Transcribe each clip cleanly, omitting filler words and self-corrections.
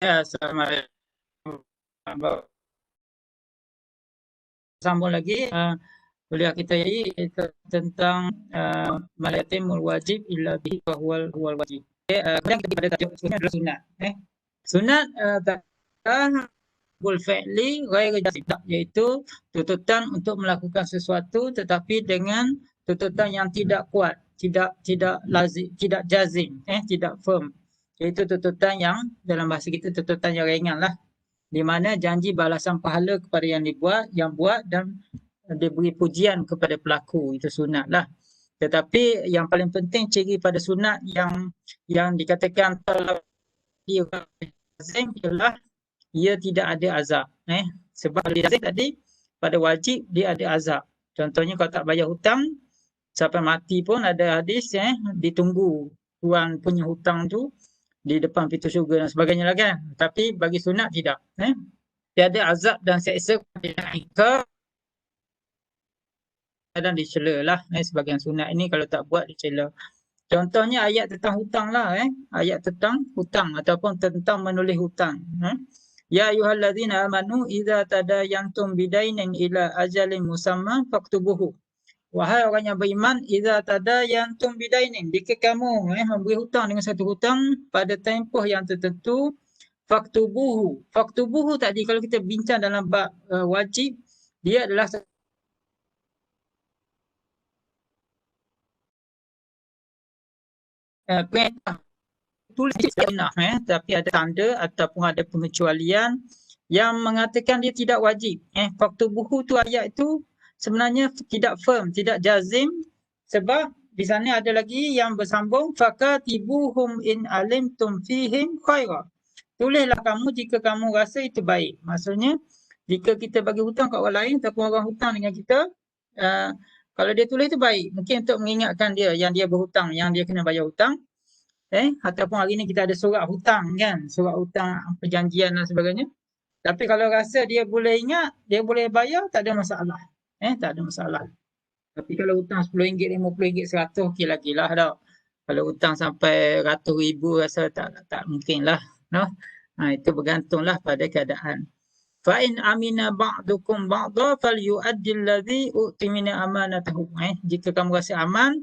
Assalamualaikum. Sambung lagi kuliah kita ini tentang malayatimul wajib illa bihi wa huwal wajib. Kemudian kita pada tajuk sunat adalah sunat. Sunat tarkul fi'li ghairi jazim, iaitu tuntutan untuk melakukan sesuatu tetapi dengan tuntutan yang tidak kuat, tidak lazim, tidak jazim, tidak firm. Iaitu tuntutan yang dalam bahasa kita tuntutan yang ringan lah, di mana janji balasan pahala kepada yang buat dan diberi pujian kepada pelaku. Itu sunat lah. Tetapi yang paling penting ciri pada sunat yang dikatakan lazim ialah ia tidak ada azab. Sebab lazim tadi pada wajib dia ada azab. Contohnya kalau tak bayar hutang sampai mati pun ada hadis ditunggu tuan punya hutang tu di depan pintu syurga dan sebagainya lah kan. Tapi bagi sunat tidak. Tiada azab dan seksa kepada dan dicela lah. Sebagian sunat ini kalau tak buat dicela. Contohnya ayat tentang hutang lah. Ayat tentang hutang ataupun tentang menulis hutang. Ya ayyuhallazina amanu idza tadayantum bidainin ila ajalin musamma faktubuhu. Wahai orang yang beriman, idza tadayantum bidainin, jika kamu memberi hutang dengan satu hutang pada tempoh yang tertentu, faktubuhu. Faktubuhu tadi kalau kita bincang dalam bab wajib, dia adalah perintah tulis tapi ada tanda ataupun ada pengecualian yang mengatakan dia tidak wajib. Faktubuhu tu ayat itu sebenarnya tidak firm, tidak jazim, sebab di sana ada lagi yang bersambung fakatibuhum in alimtum fihim khaira. Tulislah kamu jika kamu rasa itu baik. Maksudnya jika kita bagi hutang kat orang lain ataupun orang hutang dengan kita, kalau dia tulis itu baik, mungkin untuk mengingatkan dia yang dia berhutang, yang dia kena bayar hutang. Ataupun hari ni kita ada surat hutang kan, surat hutang perjanjian dan sebagainya. Tapi kalau rasa dia boleh ingat, dia boleh bayar, tak ada masalah. Tak ada masalah. Tapi kalau hutang RM10, RM50, RM100, okey lagi lah dah. Kalau hutang sampai ratus ribu rasa tak mungkin lah. No? Itu bergantunglah pada keadaan. Fa in amina ba'dukum ba'dha falyu'addil ladzi u'timina amanatahu. Jika kamu rasa aman,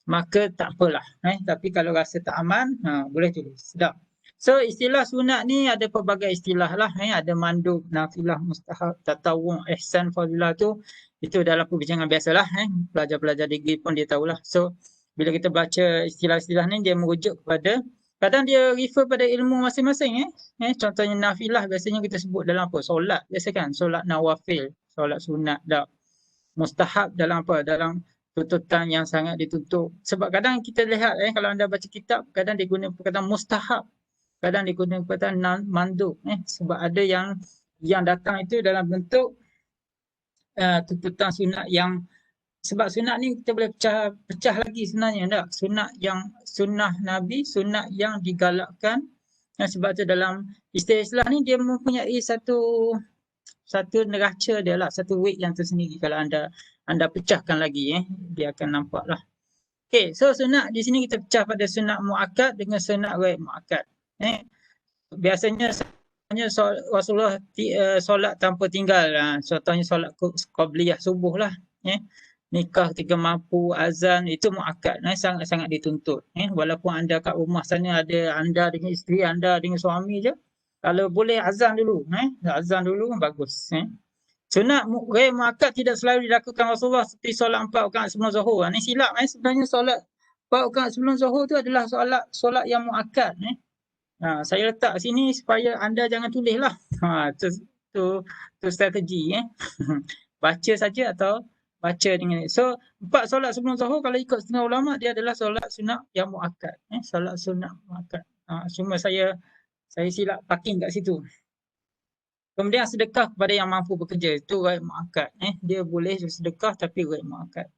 maka tak apalah. Tapi kalau rasa tak aman, boleh tulis. Sedap. So istilah sunat ni ada pelbagai istilah lah. Ada mandub, nafilah, mustahab, tatawwu', ihsan, fadilah tu. Itu dalam perbincangan biasalah. Pelajar-pelajar degree pun dia tahulah. So bila kita baca istilah-istilah ni, dia merujuk kepada, kadang dia refer pada ilmu masing-masing. Contohnya nafilah biasanya kita sebut dalam apa? Solat biasa kan? Solat nawafil, solat sunat. Mustahab dalam apa? Dalam tuntutan yang sangat dituntut. Sebab kadang kita lihat kalau anda baca kitab, kadang dia guna perkataan mustahab, kadang dia guna perkataan mandub. Sebab ada yang datang itu dalam bentuk tuntutan sunat yang, sebab sunat ni kita boleh pecah lagi sebenarnya tak? Sunnah Nabi, sunat yang digalakkan. Sebab tu dalam istilah ni dia mempunyai satu neraca dia lah, satu weight yang tersendiri. Kalau anda pecahkan lagi, dia akan nampak lah. Okay, so sunat di sini kita pecah pada sunat muakkad dengan sunat ghair muakkad. Biasanya Rasulullah solat tanpa tinggal. Contohnya solat qabliyah subuh lah. Nikah ketika mampu, azan, itu muakkad. Sangat-sangat dituntut. Walaupun anda kat rumah sana ada anda dengan isteri, anda dengan suami je, kalau boleh azan dulu. Azan dulu bagus. Sunat ghair muakkad tidak selalu dilakukan Rasulullah, seperti solat 4 rakaat sebelum zuhur. Ni silap. Sebenarnya solat 4 rakaat sebelum zuhur tu adalah solat yang muakkad. Saya letak sini supaya anda jangan tulis lah. Tu strategi. Baca saja atau baca dengan. So 4 solat sebelum zuhur kalau ikut setengah ulama, dia adalah solat sunat yang muakkad. Solat sunat muakkad. Cuma saya silap parking kat situ. Kemudian sedekah kepada yang mampu bekerja, itu ghair muakkad. Dia boleh sedekah tapi ghair muakkad.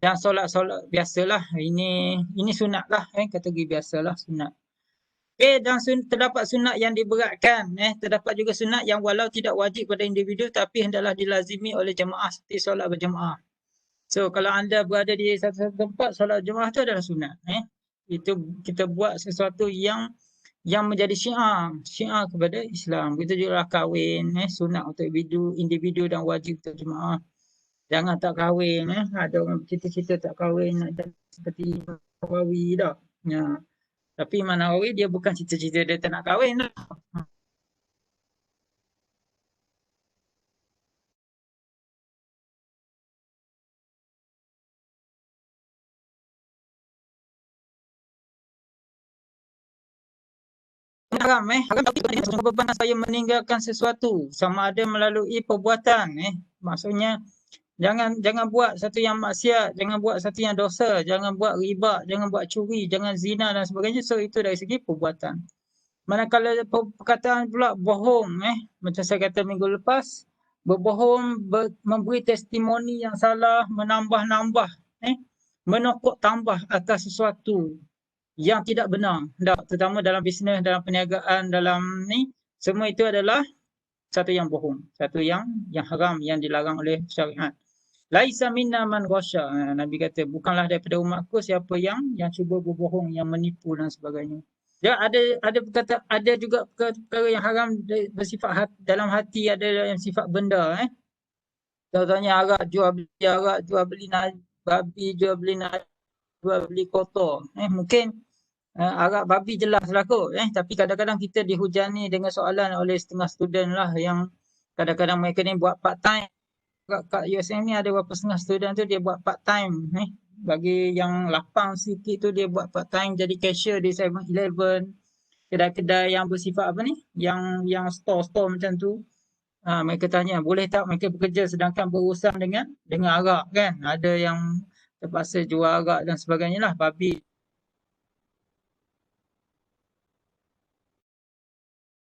Dan solat-solat biasalah, ini sunat lah, kategori biasalah sunat. Dan terdapat sunat yang diberatkan. Terdapat juga sunat yang walau tidak wajib pada individu tapi hendaklah dilazimi oleh jemaah, seperti solat berjemaah. So kalau anda berada di satu tempat, solat jemaah tu adalah sunat. Itu kita buat sesuatu yang yang menjadi syiar kepada Islam. Begitu juga kahwin, sunat untuk individu dan wajib untuk jemaah. Jangan tak kahwin, ada orang cita-cita tak kahwin nak jadi seperti Nawawi dah. Ya. Tapi Imam Nawawi dia bukan cita-cita dia tak nak kahwin dah. Haram haram tapi beban saya meninggalkan sesuatu sama ada melalui perbuatan maksudnya jangan buat satu yang maksiat, jangan buat satu yang dosa, jangan buat riba, jangan buat curi, jangan zina dan sebagainya. So itu dari segi perbuatan. Manakala perkataan pula bohong macam saya kata minggu lepas, berbohong, memberi testimoni yang salah, menambah-nambah menokok tambah atas sesuatu yang tidak benar. Terutama dalam bisnes, dalam perniagaan, dalam ni, semua itu adalah satu yang bohong, satu yang haram, yang dilarang oleh syariat. Laisa minna man ghasya. Nabi kata bukanlah daripada umatku siapa yang cuba berbohong, yang menipu dan sebagainya. Ya, ada juga perkara yang haram bersifat dalam hati, ada yang sifat benda Contohnya arak, jual beli babi, jual beli kotor. Mungkin arak babi jelas lah kot. Tapi kadang-kadang kita dihujani dengan soalan oleh setengah student lah yang kadang-kadang mereka ni buat part time. Kat USM ni ada beberapa setengah student tu dia buat part time. Bagi yang lapang sikit tu dia buat part time jadi cashier di 7-Eleven. Kedai-kedai yang bersifat apa ni? Yang store-store macam tu. Mereka tanya boleh tak mereka bekerja sedangkan berurusan dengan arak kan? Ada yang terpaksa jual arak dan sebagainya lah. Babi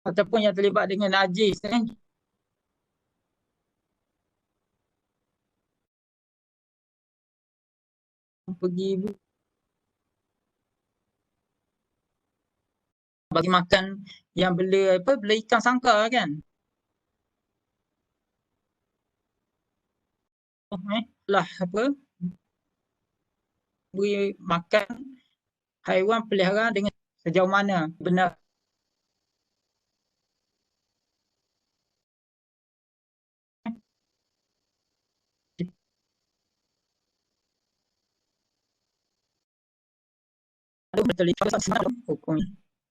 ataupun yang terlibat dengan najis pergi bagi makan yang bela ikan sangkar kan. Lah apa? Beri makan haiwan peliharaan dengan sejauh mana benar hukum.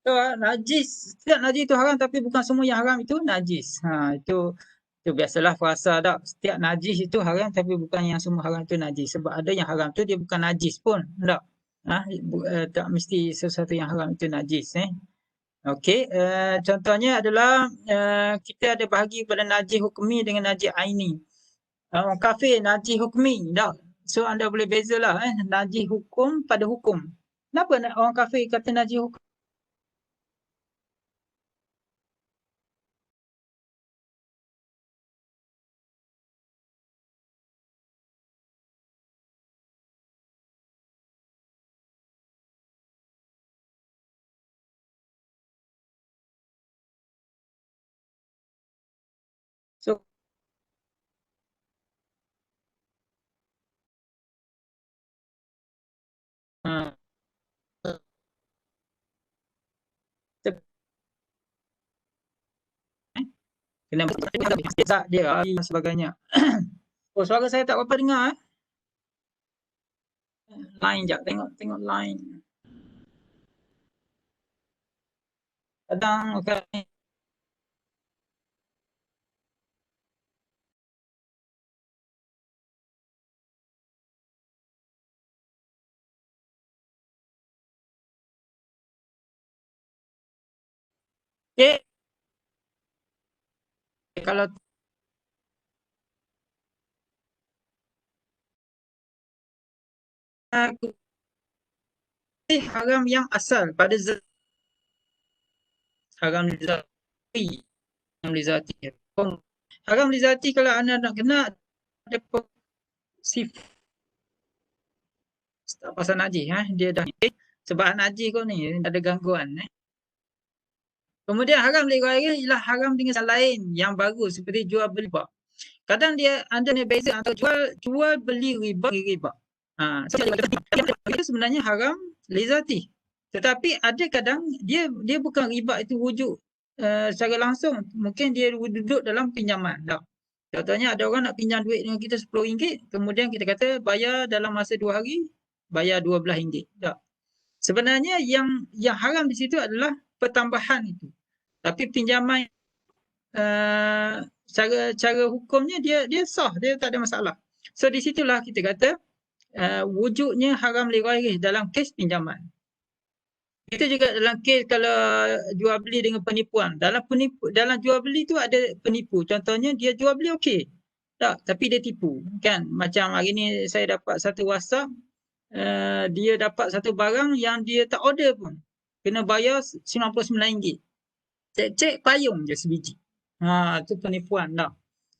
So, najis, setiap najis itu haram tapi bukan semua yang haram itu najis. Itu biasalah frasa dah. Setiap najis itu haram tapi bukan yang semua haram itu najis. Sebab ada yang haram tu dia bukan najis pun. Tak. Tak mesti sesuatu yang haram itu najis. Okey, contohnya adalah kita ada bahagi pada najis hukmi dengan najis aini. Orang kafir najis hukmi. Tak. So anda boleh bezalah najis hukum pada hukum. Kenapa orang kafir kata najis hukum? So kena tak dia dan sebagainya. Oh, suara saya tak berapa dengar Line jap, tengok line. Kadang okay. Kalau haram yang asal pada haram lizati. Haram lizati kalau anda nak kena ada sifat tak pasal najis dia dah sebab najis kau ni ada gangguan Kemudian haram lagi ialah haram dengan hal lain yang baru seperti jual beli riba. Kadang anda ni beza antara jual beli riba. Itu sebenarnya haram lizati. Tetapi ada kadang dia bukan riba itu wujud secara langsung. Mungkin dia duduk dalam pinjaman. Tak? Contohnya ada orang nak pinjam duit dengan kita RM10, kemudian kita kata bayar dalam masa 2 hari, bayar RM12. Tak? Sebenarnya yang haram di situ adalah pertambahan itu. Tapi pinjaman cara hukumnya dia sah, dia tak ada masalah. So di situlah kita kata wujudnya haram li ghairi dalam kes pinjaman. Itu juga dalam kes kalau jual beli dengan penipuan. Dalam jual beli tu ada penipu. Contohnya dia jual beli okey. Tak, tapi dia tipu. Kan? Macam hari ni saya dapat satu WhatsApp, dia dapat satu barang yang dia tak order pun. Kena bayar RM99. Cek payung je sebiji. Tu penipuan dah.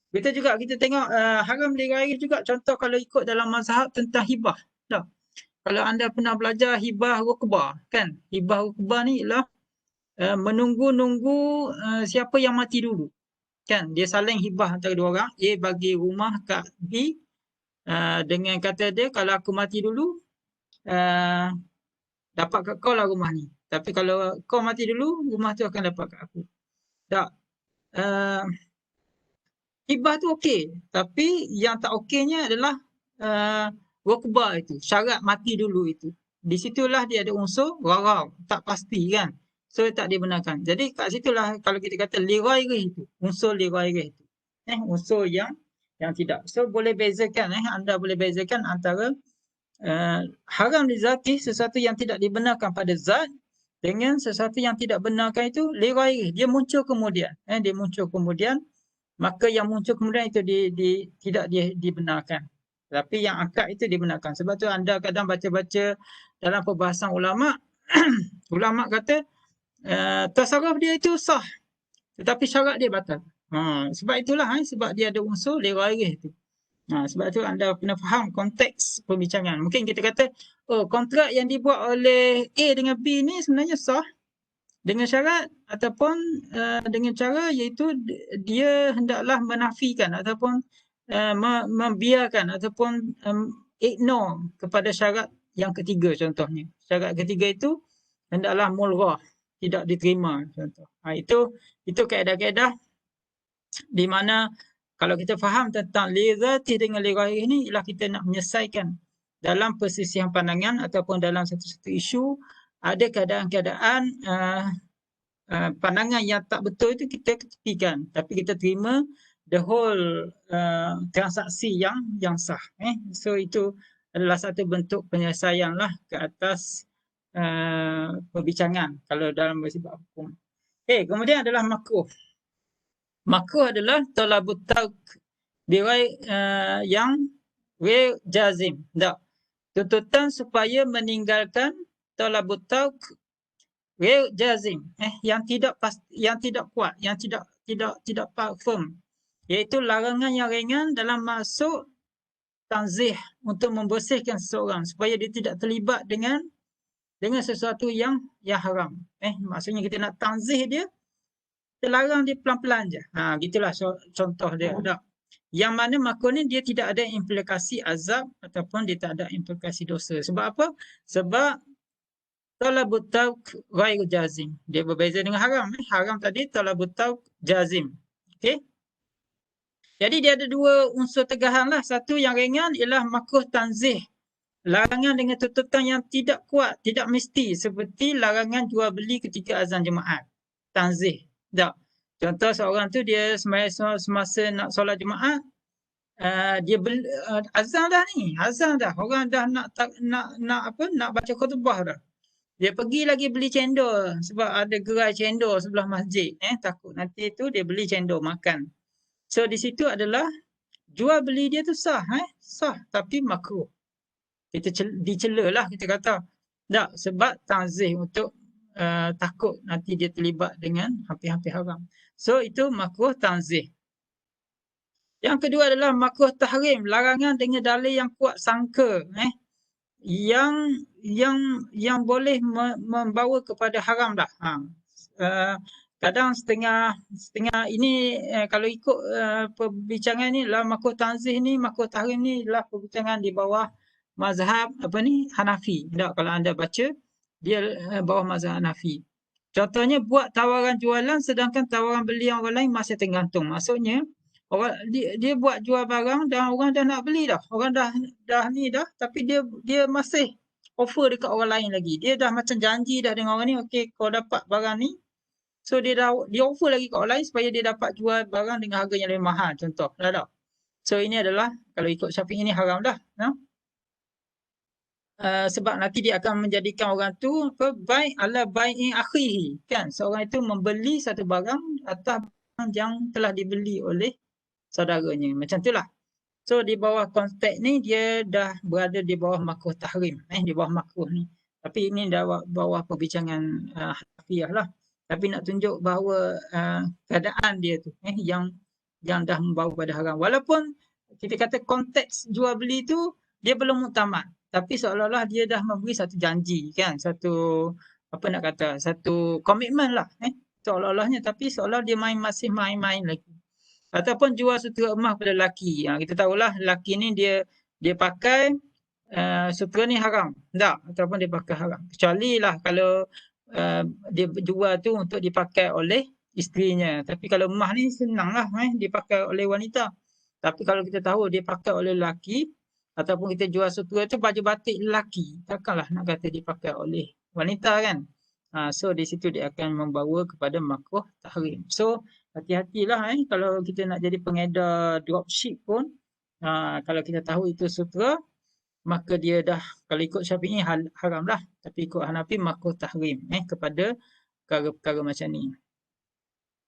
Kita tengok haram li ghairi juga, contoh kalau ikut dalam mazhab tentang hibah. Dah. Kalau anda pernah belajar hibah rukbah, kan? Hibah rukbah ni ialah menunggu-nunggu siapa yang mati dulu. Kan? Dia saling hibah antara dua orang. A bagi rumah kat B dengan kata dia, kalau aku mati dulu, dapat kat kau lah rumah ni. Tapi kalau kau mati dulu, rumah tu akan dapat kat aku. Tak. Hibah tu okey. Tapi yang tak okeynya adalah rukbah itu, syarat mati dulu itu. Di situlah dia ada unsur gharar, tak pasti kan. So tak dibenarkan. Jadi kat situlah kalau kita kata li ghairi itu, unsur li ghairi itu. Unsur yang tidak. So boleh bezakan anda boleh bezakan antara haram li zati, sesuatu yang tidak dibenarkan pada zat, dengan sesuatu yang tidak benarkan itu li ghairi. Dia muncul kemudian. Dia muncul kemudian, maka yang muncul kemudian itu tidak dibenarkan. Tapi yang akad itu dibenarkan. Sebab tu anda kadang baca-baca dalam perbahasan ulama', ulama' kata tasarruf dia itu sah, tetapi syarat dia batal. Sebab itulah, sebab dia ada unsur li ghairi itu. Sebab tu anda kena faham konteks perbincangan. Mungkin kita kata, kontrak yang dibuat oleh A dengan B ni sebenarnya sah, dengan syarat ataupun dengan cara iaitu dia hendaklah menafikan ataupun membiarkan ataupun ignore kepada syarat yang ketiga contohnya. Syarat ketiga itu hendaklah mulghah, tidak diterima contoh. Itu kaedah-kaedah di mana kalau kita faham tentang li zati dengan li ghairi ini, ialah kita nak menyelesaikan dalam persisihan pandangan ataupun dalam satu-satu isu ada keadaan-keadaan pandangan yang tak betul itu kita tepikan, tapi kita terima the whole transaksi yang sah. So itu adalah satu bentuk penyelesaian lah ke atas perbincangan kalau dalam bersifat hukum. Kemudian adalah makruh. Makruh adalah talabut tark birai yang ghair jazim. Tak. Tuntutan supaya meninggalkan talabut tark ghair jazim, yang tidak kuat, yang tidak firm, iaitu larangan yang ringan dalam maksud tanzih, untuk membersihkan seseorang supaya dia tidak terlibat dengan sesuatu yang haram. Maksudnya kita nak tanzih dia, kita larang dia pelan-pelan je. Gitulah contoh dia. Yang mana makruh ni dia tidak ada implikasi azab ataupun dia tak ada implikasi dosa. Sebab apa? Sebab talabut tark ghair jazim. Dia berbeza dengan haram. Haram tadi talabut tark jazim. Okey. Jadi dia ada dua unsur tegahan lah. Satu yang ringan ialah makruh tanzih. Larangan dengan tuntutan yang tidak kuat, tidak mesti, seperti larangan jual beli ketika azan Jumaat. Tanzih. Tak. Contoh seorang tu dia semasa nak solat Jumaat, dia azan dah ni, azan dah. Orang dah nak baca khutbah dah. Dia pergi lagi beli cendol sebab ada gerai cendol sebelah masjid. Takut nanti tu dia beli cendol makan. So di situ adalah jual beli dia tu sah, sah tapi makruh. Kita dicela lah kita kata. Tak, sebab tanzih untuk takut nanti dia terlibat dengan hampir-hampir haram. So itu makruh tanzih. Yang kedua adalah makruh tahrim, larangan dengan dalil yang kuat sangka, yang boleh membawa kepada haram dah. Kadang setengah ini kalau ikut perbincangan ni lah, makruh tanzih ni, makruh tahrim ni lah perbincangan di bawah mazhab Hanafi. Tak, kalau anda baca Dia bawah mazhab Hanafi. Contohnya buat tawaran jualan sedangkan tawaran beli orang lain masih tergantung. Maksudnya orang dia buat jual barang dan orang dah nak beli dah. Orang dah ni dah tapi dia masih offer dekat orang lain lagi. Dia dah macam janji dah dengan orang ni, okey kau dapat barang ni. So dia offer lagi kat orang lain supaya dia dapat jual barang dengan harga yang lebih mahal, contoh. Dah tak? So ini adalah kalau ikut Syafi'i ini haram dah. No? Sebab nanti dia akan menjadikan orang tu bai ala bai'i akhihi, kan, seorang itu membeli satu barang atas barang yang telah dibeli oleh saudaranya, macam itulah. So di bawah konteks ni dia dah berada di bawah makruh tahrim, di bawah makruh ni, tapi ini dah bawah perbincangan Hanafiah lah. Tapi nak tunjuk bahawa keadaan dia tu yang dah membawa pada haram, walaupun kita kata konteks jual beli tu dia belum muktamad, tapi seolah-olah dia dah memberi satu janji, kan, satu apa nak kata, satu komitmen lah, seolah-olahnya, tapi seolah dia masih main-main lagi. Ataupun jual sutera emas pada lelaki. Kita tahulah lelaki ni dia pakai sutera ni haram. Tak, ataupun dia pakai haram. Kecuali lah kalau dia jual tu untuk dipakai oleh isterinya. Tapi kalau emas ni senanglah dipakai oleh wanita. Tapi kalau kita tahu dia pakai oleh lelaki, ataupun kita jual sutera tu baju batik lelaki, takkanlah nak kata dipakai oleh wanita, kan. So di situ dia akan membawa kepada makruh tahrim. So hati-hatilah kalau kita nak jadi pengedar dropship pun, kalau kita tahu itu sutera, maka dia dah, kalau ikut Syafi'i haram lah, tapi ikut Hanafi makruh tahrim kepada perkara-perkara macam ni.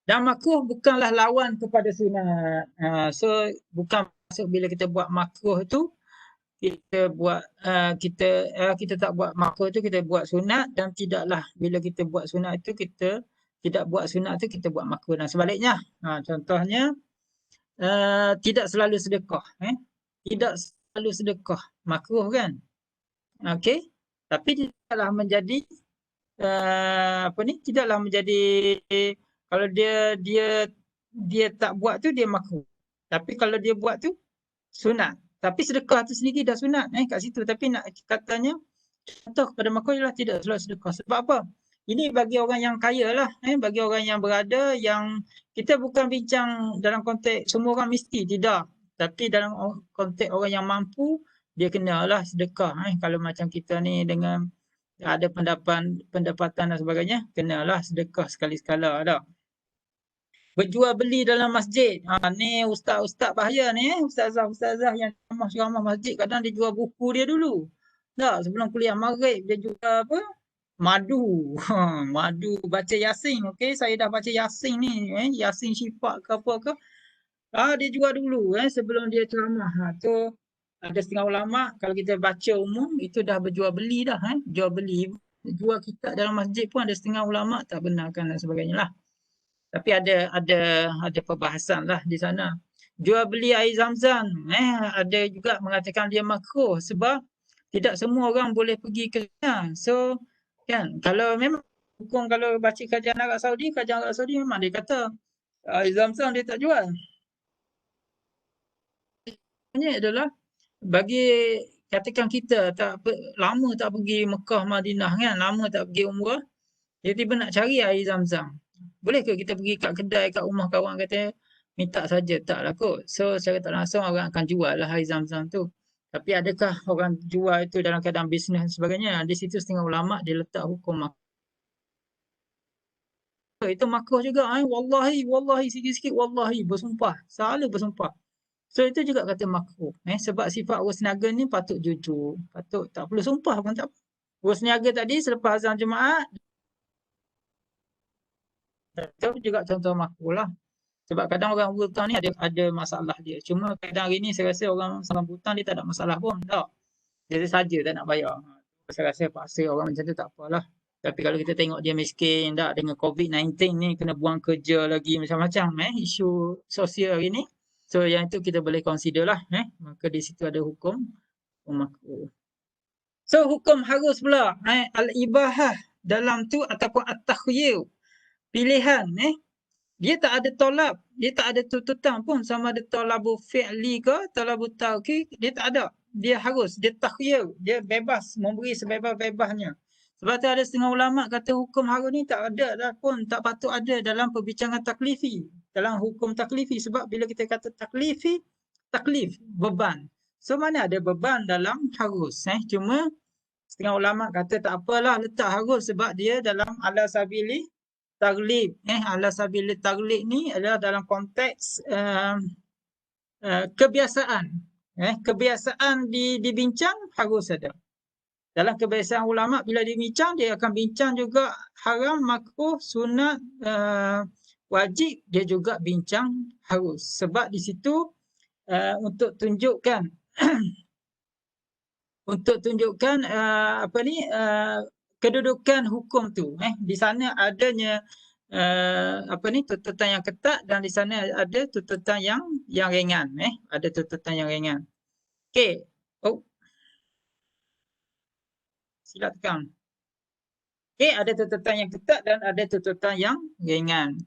Dan makruh bukanlah lawan kepada sunat. So bukan maksud bila kita buat makruh tu kita buat kita tak buat makruh tu kita buat sunat, dan tidaklah bila kita buat sunat itu kita tidak buat sunat tu kita buat makruh, dan sebaliknya. Contohnya tidak selalu sedekah, tidak selalu sedekah makruh, kan. Okey, tapi tidaklah menjadi tidaklah menjadi, kalau dia tak buat tu dia makruh, tapi kalau dia buat tu sunat. Tapi sedekah tu sendiri dah sunat kat situ, tapi nak katanya contoh kepada makruh ialah tidak selalu sedekah. Sebab apa? Ini bagi orang yang kaya lah, bagi orang yang berada, yang kita bukan bincang dalam konteks semua orang mesti, tidak. Tapi dalam konteks orang yang mampu, dia kenalah sedekah. Kalau macam kita ni dengan ada pendapatan dan sebagainya, kenalah sedekah sekali-sekala dah. Berjual beli dalam masjid. Ni ustaz-ustaz bahaya ni, ustazah-ustazah yang ceramah masjid, kadang dia jual buku dia dulu. Tak, sebelum kuliah maghrib dia jual apa? Madu. Madu baca Yasin. Okey, saya dah baca Yasin ni, Yasin Syifa ke apa ke. Dia jual dulu sebelum dia ceramah. Tu ada setengah ulama kalau kita baca umum itu dah berjual beli dah, jual beli. Jual kitab dalam masjid pun ada setengah ulama tak benarkan dan sebagainya lah. Tapi ada perbahasan lah di sana. Jual beli air Zam-Zam, ada juga mengatakan dia makruh sebab tidak semua orang boleh pergi ke sana. So kan, kalau memang hukum, kalau baca kajian Arab Saudi memang dia kata air Zam-Zam dia tak jual. Ini adalah bagi katakan kita lama tak pergi Mekah Madinah, kan, lama tak pergi umrah, tiba-tiba nak cari air Zam-Zam. Boleh ke kita pergi kat kedai, kat rumah kawan kata minta saja? Taklah kot. So secara tak langsung orang akan jual lah air Zam-Zam tu. Tapi adakah orang jual itu dalam keadaan bisnes dan sebagainya? Di situ setengah ulama dia letak hukum makruh. Itu makruh juga. Wallahi sikit-sikit wallahi, bersumpah, selalu bersumpah. So itu juga kata makruh. Sebab sifat urus niaga ni patut jujur, patut tak perlu sumpah pun tak apa. Urus niaga tadi selepas azan Jumaat, itu juga contoh makruh lah. Sebab kadang orang hutang ni ada masalah dia. Cuma kadang hari ni saya rasa orang hutang dia tak ada masalah pun. Tak. Dia saja tak nak bayar. Saya rasa paksa orang macam tu tak apalah. Tapi kalau kita tengok dia miskin, tak, dengan COVID-19 ni kena buang kerja lagi, macam-macam isu sosial hari ni. So yang itu kita boleh consider lah. Maka di situ ada hukum makruh. So hukum harus pula. Al-ibahah dalam tu ataupun at-takhyir. Pilihan. Dia tak ada tolak, dia tak ada tuntutan pun sama ada tolabu fi'li ke tolabu tauqi, dia tak ada. Dia harus, dia takhyir, dia bebas, memberi sebebas-bebasnya. Sebab tu ada setengah ulama kata hukum haram ni tak ada dah pun, tak patut ada dalam perbincangan taklifi, dalam hukum taklifi. Sebab bila kita kata taklifi, taklif, beban. So mana ada beban dalam harus. Cuma setengah ulama kata tak apalah letak harus sebab dia dalam ala sabili taglib. Ala sabili taglib ni adalah dalam konteks kebiasaan. Kebiasaan dibincang harus ada. Dalam kebiasaan ulama bila dibincang dia akan bincang juga haram, makruh, sunat, wajib, dia juga bincang harus. Sebab di situ untuk tunjukkan kedudukan hukum tu. Di sana adanya tuntutan yang ketat dan di sana ada tuntutan yang ringan. Ada tuntutan yang ringan. Okey. Sila tekan. Okey, ada tuntutan yang ketat dan ada tuntutan yang ringan.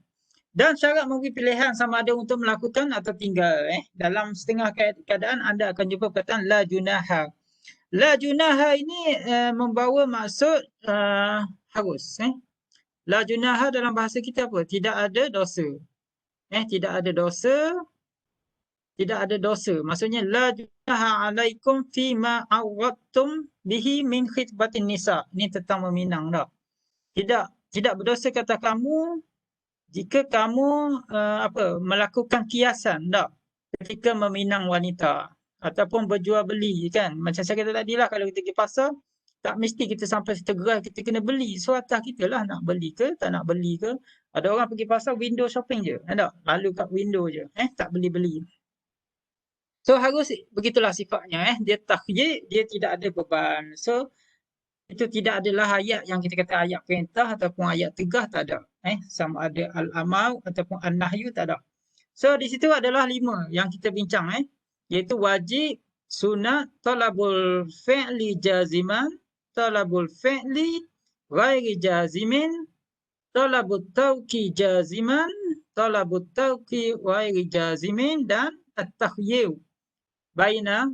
Dan syarat memberi pilihan sama ada untuk melakukan atau tinggal. Dalam setengah keadaan anda akan jumpa perkataan la junaha. La junaha ini membawa maksud harus. La junaha dalam bahasa kita apa? Tidak ada dosa. Tidak ada dosa. Tidak ada dosa. Maksudnya la junaha alaikum fima awrattum bihi min khitbatin nisa. Ini tentang meminang dah. Tidak berdosa kata kamu jika kamu melakukan kiasan dah ketika meminang wanita ataupun berjual beli kan. Macam saya kata tadi lah, kalau kita pergi pasar tak mesti kita sampai tergerak kita kena beli. So atas kita lah nak beli ke tak nak beli ke. Ada orang pergi pasar window shopping je. Tak? Lalu kat window je. Tak beli-beli. So harus begitulah sifatnya. Dia takhyir, dia tidak ada beban. So itu tidak adalah ayat yang kita kata ayat perintah ataupun ayat tegah, tak ada. Sama ada al-amar ataupun an-nahyu, tak ada. So di situ adalah 5 yang kita bincang, iaitu wajib, sunat, talabul fi'li jaziman, talabul fi'li ghairi jazimin, talabut tauqi jaziman, talabut tauqi ghairi jazimin, dan at-takhyir baina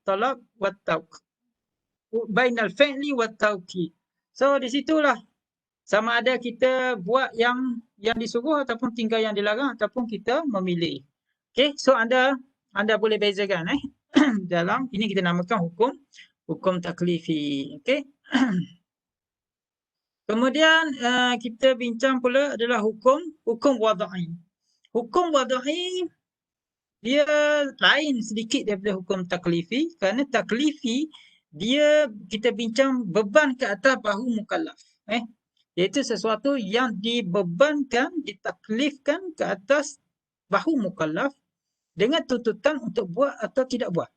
talab wa tauq. Bainal fi'li wa tauqi. So di situlah sama ada kita buat yang disuruh ataupun tinggal yang dilarang ataupun kita memilih. Okey, so anda boleh bezakan dalam ini kita namakan hukum taklifi. Okey. Kemudian kita bincang pula adalah hukum wadai. Hukum wadai dia lain sedikit daripada hukum taklifi, kerana taklifi dia kita bincang beban ke atas bahu mukallaf. Iaitu sesuatu yang dibebankan, ditaklifkan ke atas bahu mukallaf dengan tuntutan untuk buat atau tidak buat.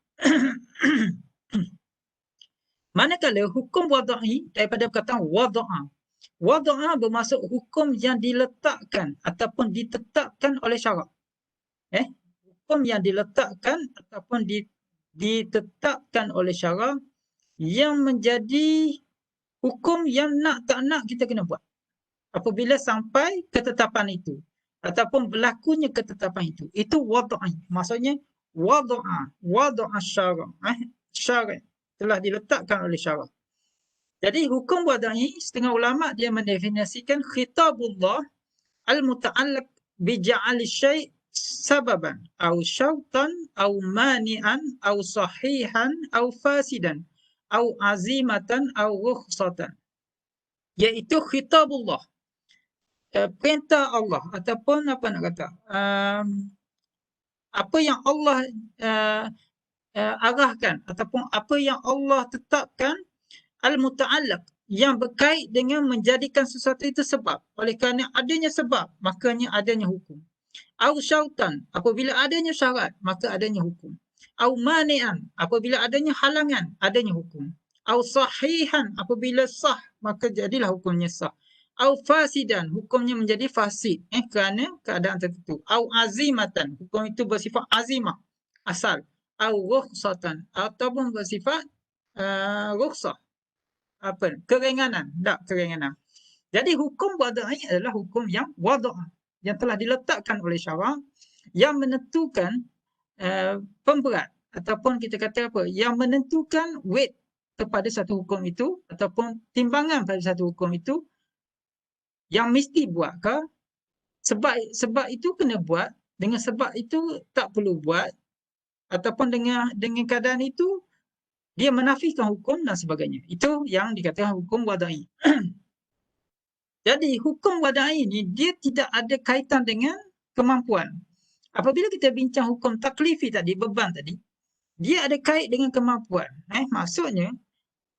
Manakala hukum wada'i daripada perkataan wada'a. Wada'a bermaksud hukum yang diletakkan ataupun ditetapkan oleh syarak. Hukum yang diletakkan ataupun ditetapkan oleh syarak yang menjadi hukum yang nak tak nak kita kena buat apabila sampai ketetapan itu ataupun berlakunya ketetapan itu. Itu wada'i. Maksudnya wada'a syarak. Syarak telah diletakkan oleh syarak. Jadi hukum wada'i setengah ulama dia mendefinisikan khitabullah al-muta'allaq bija'ali syai' sababan au syautan au mani'an au sahihan au fasidan au azimatan au rukhsatan. Iaitu khitabullah. Perintah Allah ataupun apa nak kata? Apa yang Allah arahkan ataupun apa yang Allah tetapkan al-muta'allaq yang berkait dengan menjadikan sesuatu itu sebab. Oleh kerana adanya sebab, makanya adanya hukum. Au syautan, apabila adanya syarat, maka adanya hukum. Au mani'an, apabila adanya halangan, adanya hukum. Au sahihan, apabila sah, maka jadilah hukumnya sah. Au fasidan, hukumnya menjadi fasid kerana keadaan tertentu. Au azimatan, hukum itu bersifat azimah, asal. Au rukhsatan, ataupun bersifat rukhsah, keringanan, tak keringanan. Jadi hukum wada'i adalah hukum yang wada'a, yang telah diletakkan oleh syarak, yang menentukan pemberat ataupun kita kata apa, yang menentukan weight kepada satu hukum itu ataupun timbangan pada satu hukum itu yang mesti buat ke? Sebab itu kena buat, dengan sebab itu tak perlu buat, ataupun dengan keadaan itu dia menafikan hukum dan sebagainya. Itu yang dikatakan hukum wada'i. Jadi hukum wada'i ni dia tidak ada kaitan dengan kemampuan. Apabila kita bincang hukum taklifi tadi, beban tadi, dia ada kait dengan kemampuan. Maksudnya,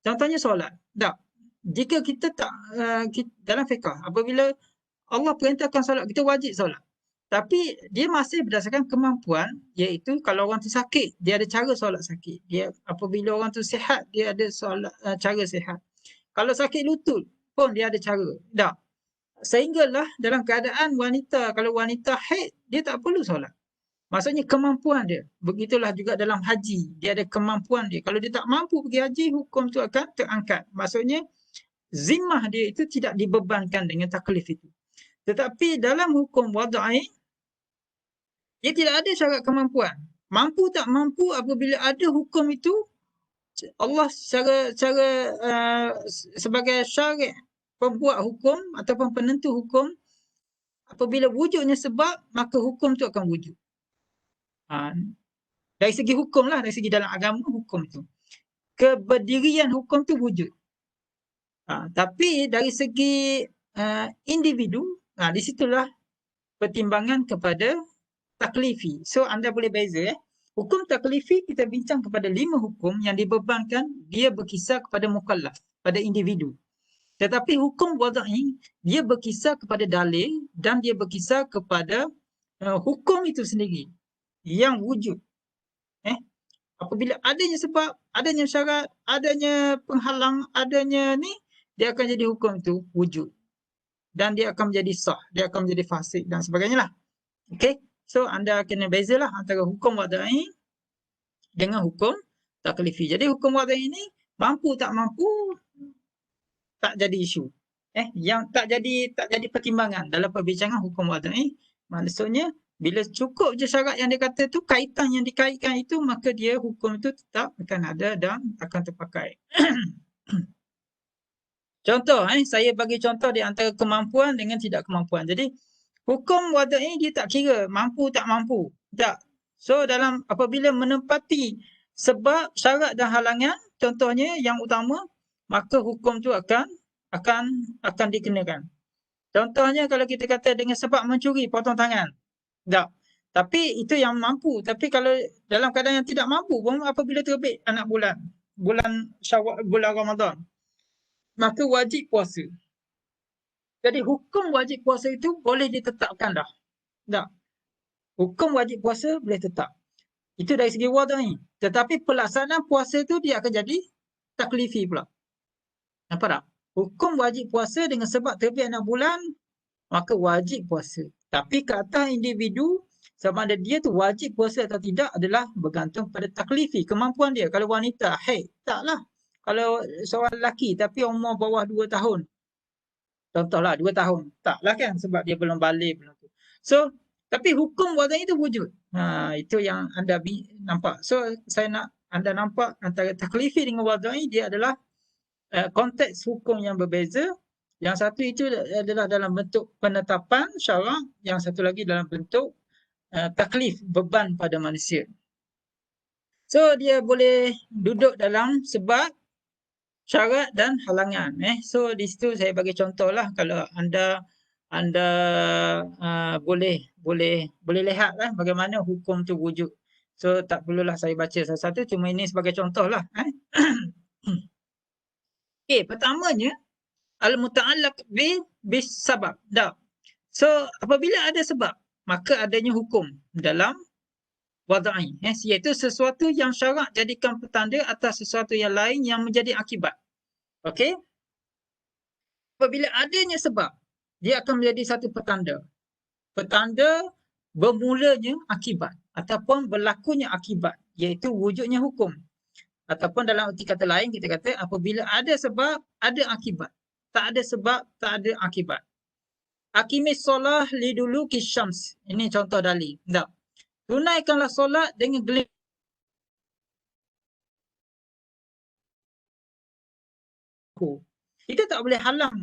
contohnya solat. Tak. Jika kita tak, dalam fiqh, apabila Allah perintahkan solat, kita wajib solat. Tapi dia masih berdasarkan kemampuan, iaitu kalau orang tu sakit, dia ada cara solat sakit. Dia apabila orang tu sihat, dia ada solat, cara sihat. Kalau sakit lutut pun dia ada cara. Tak. Sehinggalah dalam keadaan wanita, kalau wanita haid, dia tak perlu solat. Maksudnya kemampuan dia. Begitulah juga dalam haji. Dia ada kemampuan dia. Kalau dia tak mampu pergi haji, hukum tu akan terangkat. Maksudnya zimmah dia itu tidak dibebankan dengan taklif itu. Tetapi dalam hukum wada'i, dia tidak ada syarat kemampuan. Mampu tak mampu, apabila ada hukum itu, Allah sebagai syariat pembuat hukum ataupun penentu hukum, apabila wujudnya sebab, maka hukum itu akan wujud. Dari segi hukum lah, dari segi dalam agama hukum itu. Keberdirian hukum itu wujud. Tapi dari segi individu, di situlah pertimbangan kepada taklifi. So anda boleh beza. Hukum taklifi kita bincang kepada 5 hukum yang dibebankan, dia berkisar kepada mukallaf, pada individu. Tetapi hukum wada'i, dia berkisar kepada dalil dan dia berkisar kepada hukum itu sendiri yang wujud. Apabila adanya sebab, adanya syarat, adanya penghalang, adanya ni, dia akan jadi hukum itu wujud. Dan dia akan menjadi sah, dia akan menjadi fasik dan sebagainya lah. Okay? So anda kena bezalah antara hukum wada'i dengan hukum taklifi. Jadi hukum wada'i ni mampu tak mampu tak jadi isu. Yang tak jadi pertimbangan dalam perbincangan hukum wada'i. Maksudnya bila cukup je syarat yang dia kata tu, kaitan yang dikaitkan itu, maka dia hukum itu tetap akan ada dan akan terpakai. Contoh, saya bagi contoh di antara kemampuan dengan tidak kemampuan. Jadi hukum wada'i dia tak kira mampu tak mampu. Tak. So dalam apabila menempati sebab, syarat dan halangan, contohnya yang utama, maka hukum tu akan dikenakan. Contohnya kalau kita kata dengan sebab mencuri potong tangan. Tak. Tapi itu yang mampu. Tapi kalau dalam keadaan yang tidak mampu pun, apabila terbit anak bulan Syawal, bulan Ramadan, maka wajib puasa. Jadi hukum wajib puasa itu boleh ditetapkan dah. Tak. Hukum wajib puasa boleh tetap. Itu dari segi wada'i. Tetapi pelaksanaan puasa itu dia akan jadi taklifi pula. Nampak tak? Hukum wajib puasa dengan sebab terbit anak bulan, maka wajib puasa. Tapi ke atas individu, sama ada dia tu wajib puasa atau tidak adalah bergantung pada taklifi, kemampuan dia. Kalau wanita, taklah. Kalau seorang lelaki tapi umur bawah 2 tahun, contohlah 2 tahun, taklah kan, sebab dia belum balik. So, tapi hukum wada'i itu wujud. Itu yang anda nampak. So, saya nak anda nampak antara taklifi dengan wada'i, dia adalah konteks hukum yang berbeza. Yang satu itu adalah dalam bentuk penetapan syarak, yang satu lagi dalam bentuk taklif, beban pada manusia. So dia boleh duduk dalam sebab, syarat dan halangan. So di situ saya bagi contohlah, kalau anda boleh lihatlah bagaimana hukum tu wujud. So tak perlulah saya baca satu-satu, cuma ini sebagai contohlah. Okay, pertamanya al-muta'allaq bis sabab. So apabila ada sebab, maka adanya hukum dalam wada'i, iaitu sesuatu yang syarak jadikan petanda atas sesuatu yang lain yang menjadi akibat. Okey? Apabila adanya sebab, dia akan menjadi satu petanda. Petanda bermulanya akibat ataupun berlakunya akibat, iaitu wujudnya hukum. Ataupun dalam erti kata lain, kita kata apabila ada sebab, ada akibat. Tak ada sebab, tak ada akibat. Aqimis solah liduluki syams. Ini contoh dalil. Tunaikanlah solat dengan syukur. Kita tak boleh halang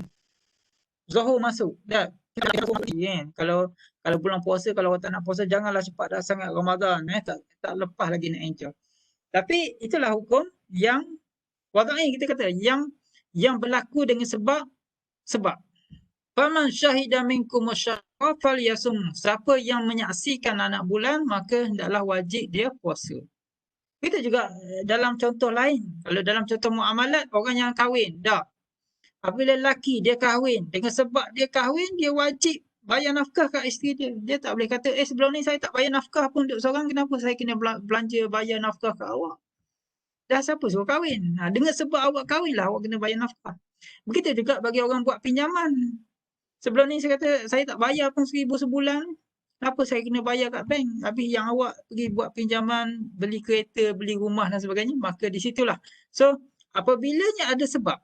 Zuhur masuk. Dah. Kan? Kalau bulan puasa, kalau orang tak nak puasa, janganlah cepat dah sangat Ramadan. Tak lepas lagi nak enjoy. Tapi itulah hukum yang wadai kita kata yang berlaku dengan sebab. Faman syahida minkum asyhara falyasum. Siapa yang menyaksikan anak bulan maka hendaklah wajib dia puasa. Kita juga dalam contoh lain. Kalau dalam contoh muamalat, orang yang kahwin, dah. Apabila lelaki dia kahwin, dengan sebab dia kahwin, dia wajib bayar nafkah kat isteri dia. Dia tak boleh kata, sebelum ni saya tak bayar nafkah pun duduk seorang, kenapa saya kena belanja bayar nafkah kat awak? Dah siapa suruh kahwin? Dengan sebab awak kahwin lah awak kena bayar nafkah. Begitu juga bagi orang buat pinjaman. Sebelum ni saya kata, saya tak bayar pun 1,000 sebulan. Kenapa saya kena bayar kat bank? Habis yang awak pergi buat pinjaman, beli kereta, beli rumah dan sebagainya, maka di situlah. So, apabila ada sebab,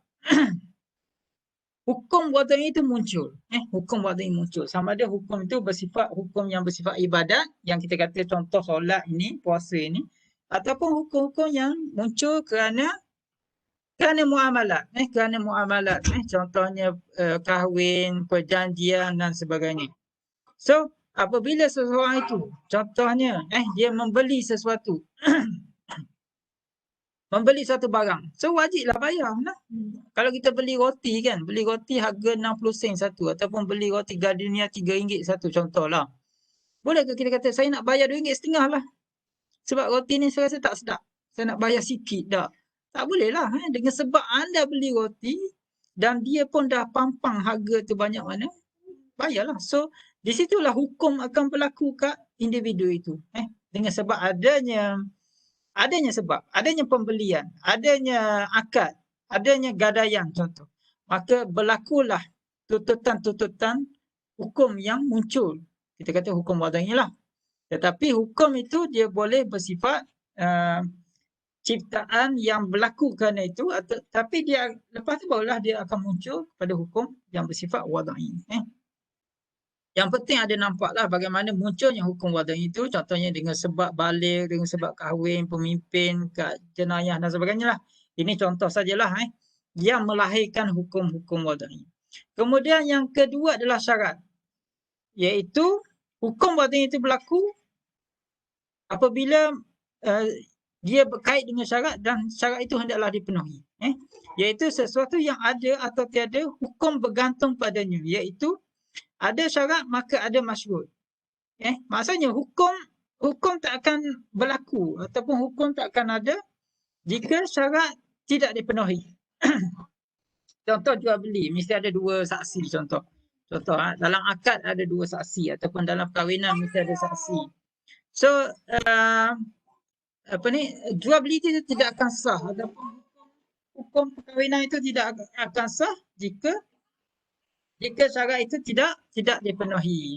hukum wadai itu muncul. Hukum wadai muncul. Sama ada hukum itu hukum yang bersifat ibadat, yang kita kata contoh solat ini, puasa ini, ataupun hukum-hukum yang muncul kerana muamalat. Kerana muamalat. Contohnya kahwin, perjanjian dan sebagainya. So, apabila seseorang itu, contohnya, dia membeli sesuatu, membeli satu barang, so wajiblah bayar. Kalau kita beli roti kan, beli roti harga 60 sen satu, ataupun beli roti Gardenia RM3 satu, contohlah. Boleh ke kita kata, saya nak bayar RM2.50 lah. Sebab roti ni saya rasa tak sedap. Saya nak bayar sikit dah. Tak boleh lah. Dengan sebab anda beli roti, dan dia pun dah pampang harga tu banyak mana, bayarlah. So, di situlah hukum akan berlaku kat individu itu. Dengan sebab adanya sebab, adanya pembelian, adanya akad, adanya gadaian contoh. Maka berlakulah tuntutan-tuntutan hukum yang muncul. Kita kata hukum wadai lah. Tetapi hukum itu dia boleh bersifat ciptaan yang berlaku kerana itu, tapi dia lepas tu barulah dia akan muncul pada hukum yang bersifat wadai. Yang penting ada nampaklah bagaimana munculnya hukum wadai itu, contohnya dengan sebab balik, dengan sebab kahwin, pemimpin, jenayah dan sebagainya lah. Ini contoh sajalah yang melahirkan hukum-hukum wadai. Kemudian yang kedua adalah syarat, iaitu hukum wadai itu berlaku apabila dia berkait dengan syarat dan syarat itu hendaklah dipenuhi. Iaitu sesuatu yang ada atau tiada hukum bergantung padanya, iaitu ada syarat maka ada masyrut. Maksudnya hukum tak akan berlaku ataupun hukum tak akan ada jika syarat tidak dipenuhi. Contoh jual beli mesti ada dua saksi contoh. Dalam akad ada dua saksi ataupun dalam perkahwinan mesti ada saksi. So jual beli itu tidak akan sah ataupun hukum perkahwinan itu tidak akan sah jika syarat itu tidak dipenuhi.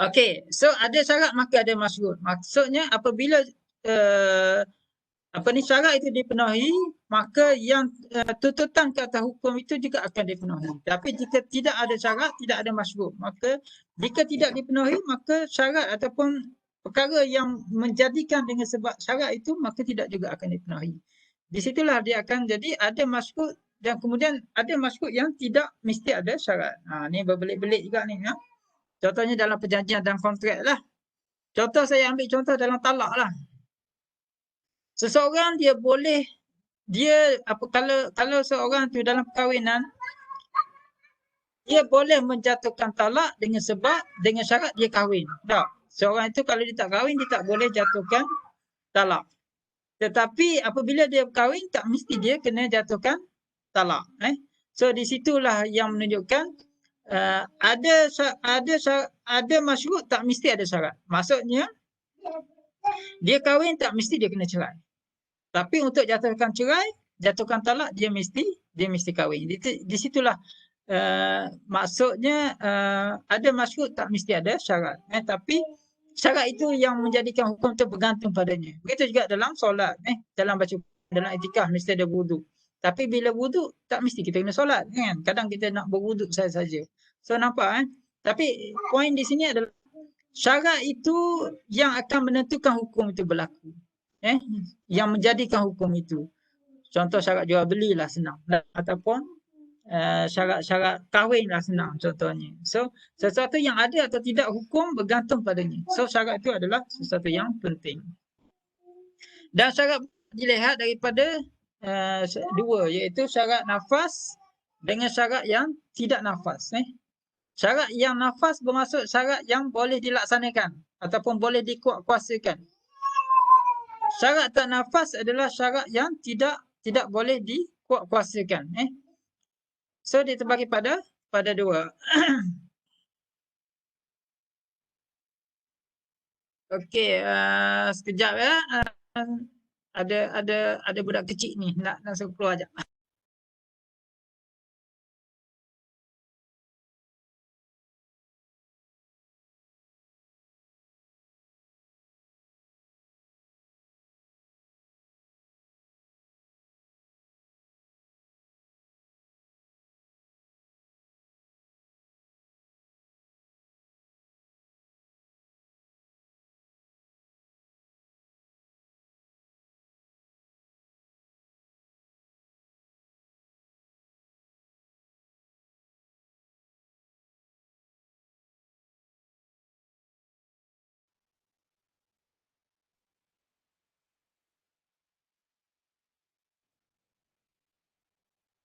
Okey, so ada syarat maka ada masyrut. Maksudnya apabila syarat itu dipenuhi, maka yang tuntutan ke atas hukum itu juga akan dipenuhi. Tapi jika tidak ada syarat, tidak ada masyrut, maka jika tidak dipenuhi, maka syarat ataupun perkara yang menjadikan dengan sebab syarat itu, maka tidak juga akan dipenuhi. Di situlah dia akan jadi ada masyrut. Dan kemudian ada masyrut yang tidak mesti ada syarat. Ni berbelit-belit juga ni. Contohnya dalam perjanjian dan kontrak lah. Contoh saya ambil contoh dalam talak lah. Seseorang dia boleh, kalau seorang tu dalam perkahwinan, dia boleh menjatuhkan talak dengan syarat dia kahwin. Tak. Seorang itu kalau dia tak kahwin, dia tak boleh jatuhkan talak. Tetapi apabila dia kahwin, tak mesti dia kena jatuhkan talak. So di situlah yang menunjukkan ada masyrut, tak mesti ada syarat. Maksudnya dia kahwin tak mesti dia kena cerai. Tapi untuk jatuhkan cerai, jatuhkan talak, dia mesti kahwin. Di situlah maksudnya ada masyrut, tak mesti ada syarat. Tapi syarat itu yang menjadikan hukum itu bergantung padanya. Begitu juga dalam solat, dalam dalam etikaf mesti ada wudu. Tapi bila wuduk, tak mesti kita kena solat. Kan? Kadang kita nak berwuduk saja. So nampak Tapi poin di sini adalah syarat itu yang akan menentukan hukum itu berlaku. Yang menjadikan hukum itu. Contoh syarat jual belilah senang. Ataupun syarat-syarat kahwin lah senang contohnya. So, sesuatu yang ada atau tidak hukum bergantung padanya. So, syarat itu adalah sesuatu yang penting. Dan syarat dilihat daripada dua, iaitu syarat nafas dengan syarat yang tidak nafas. Syarat yang nafas bermaksud syarat yang boleh dilaksanakan ataupun boleh dikuatkuasakan. Syarat tak nafas adalah syarat yang tidak boleh dikuatkuasakan. So dia terbagi pada dua. Okey, sekejap ya. Ada budak kecil ni nak suruh keluar jap.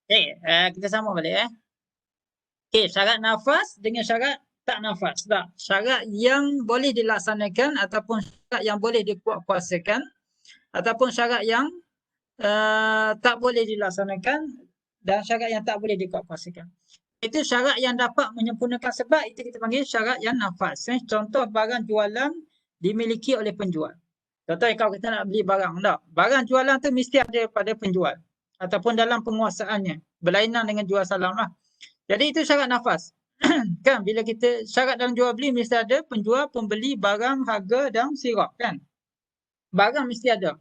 Okey, kita sambung balik Okey, syarat nafas dengan syarat tak nafas. Tak. Syarat yang boleh dilaksanakan ataupun syarat yang boleh dikuatkuasakan ataupun syarat yang tak boleh dilaksanakan dan syarat yang tak boleh dikuatkuasakan. Itu syarat yang dapat menyempurnakan sebab itu kita panggil syarat yang nafas. Contoh barang jualan dimiliki oleh penjual. Contoh kalau kita nak beli barang, tak? Barang jualan tu mesti ada pada penjual ataupun dalam penguasaannya. Berlainan dengan jual salam lah. Jadi itu syarat nafas. Kan bila kita syarat dalam jual beli mesti ada penjual, pembeli, barang, harga dan sirap kan. Barang mesti ada.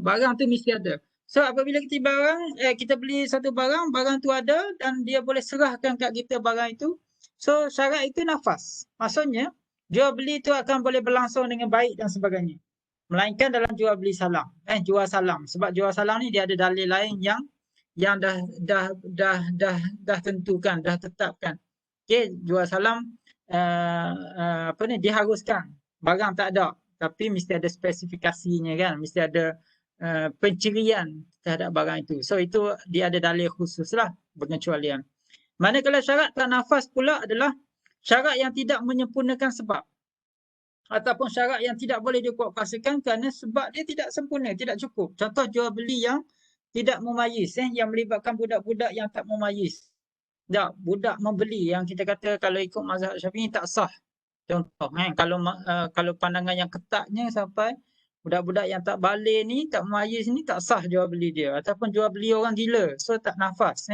Barang tu mesti ada. So apabila kita beli satu barang, barang tu ada dan dia boleh serahkan kat kita barang itu. So syarat itu nafas. Maksudnya jual beli itu akan boleh berlangsung dengan baik dan sebagainya. Melainkan dalam jual beli salam. Jual salam. Sebab jual salam ni dia ada dalil lain yang dah tentukan, dah tetapkan. Okey, jual salam diharuskan. Barang tak ada, tapi mesti ada spesifikasinya kan, mesti ada pencirian terhadap barang itu. So itu dia ada dalil khususlah pengecualian. Manakala syarat tak nafas pula adalah syarat yang tidak menyempurnakan sebab ataupun syarat yang tidak boleh dikuatkuasakan kerana sebab dia tidak sempurna, tidak cukup. Contoh jual beli yang tidak memayis, yang melibatkan budak-budak yang tak memayis. Tak, budak membeli yang kita kata kalau ikut mazhab Syafi'i tak sah. Contoh, kalau pandangan yang ketatnya sampai budak-budak yang tak balik ni, tak memayis ni tak sah jual beli dia. Ataupun jual beli orang gila, so tak nafas.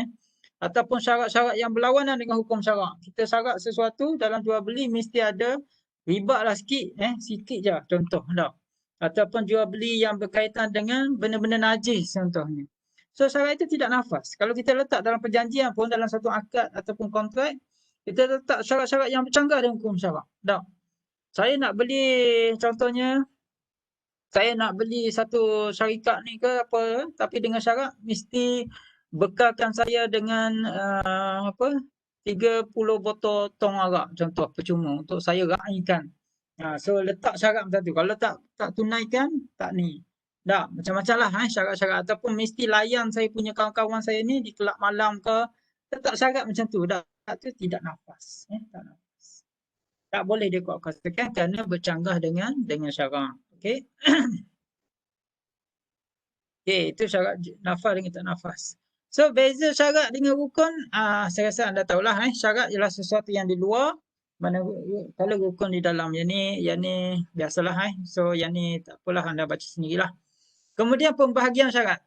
Ataupun syarat-syarat yang berlawanan dengan hukum syarak. Kita syarat sesuatu dalam jual beli mesti ada riba lah sikit, sikit je contoh. Tak. Ataupun jual beli yang berkaitan dengan benda-benda najis contohnya. So syarat itu tidak nafas. Kalau kita letak dalam perjanjian pun dalam satu akad ataupun kontrak, kita letak syarat-syarat yang bercanggah dengan hukum syarak. Tak. Saya nak beli contohnya, saya nak beli satu syarikat ni ke apa, tapi dengan syarat mesti bekalkan saya dengan 30 botol tong arak contoh percuma untuk saya raikan. So letak syarat macam tu. Kalau tak tunaikan, tak ni. Tak, macam-macam lah syarat-syarat. Ataupun mesti layan saya punya kawan-kawan saya ni di kelab malam ke. Letak syarat macam tu. Tak, tu tidak nafas. Tak nafas. Tak boleh dikuatkuasakan kerana bercanggah dengan syarat. Okey. Okey, itu syarat nafas dengan tak nafas. So beza syarat dengan rukun, saya rasa anda tahulah syarat ialah sesuatu yang di luar, mana kalau rukun di dalam. Yang ni biasalah So yang ni tak apalah, anda baca sendirilah. Kemudian pembahagian syarat.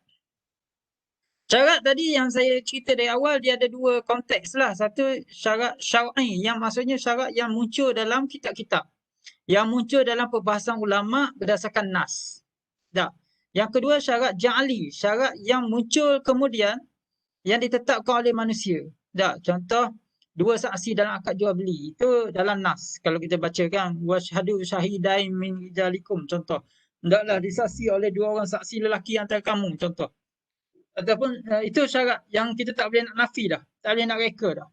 Syarat tadi yang saya cerita dari awal, dia ada dua konteks lah. Satu syarat syar'i, yang maksudnya syarat yang muncul dalam kitab-kitab. Yang muncul dalam perbahasan ulama berdasarkan nas. Tak. Yang kedua syarat ja'ali, syarat yang muncul kemudian yang ditetapkan oleh manusia. Tak. Contoh dua saksi dalam akad jual beli, itu dalam nas. Kalau kita bacakan wasyhadu syahidain min rijalikum contoh. Hendaklah disaksi oleh dua orang saksi lelaki antara kamu contoh. Ataupun itu syarat yang kita tak boleh nak nafi dah. Tak boleh nak reka dah.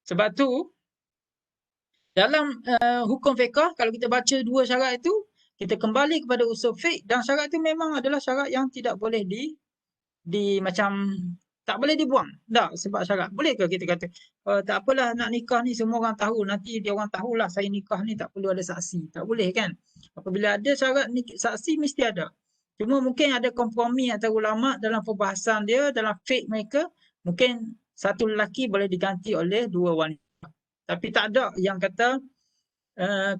Sebab tu dalam hukum fiqh kalau kita baca dua syarat itu, kita kembali kepada usul fiqh dan syarat itu memang adalah syarat yang tidak boleh di macam tak boleh dibuang. Tak, sebab syarat. Boleh ke kita kata tak apalah nak nikah ni semua orang tahu, nanti dia orang tahulah saya nikah ni tak perlu ada saksi. Tak boleh kan? Apabila ada syarat saksi mesti ada. Cuma mungkin ada kompromi antara ulama dalam perbahasan dia, dalam fiqh mereka, mungkin satu lelaki boleh diganti oleh dua wanita. Tapi tak ada yang kata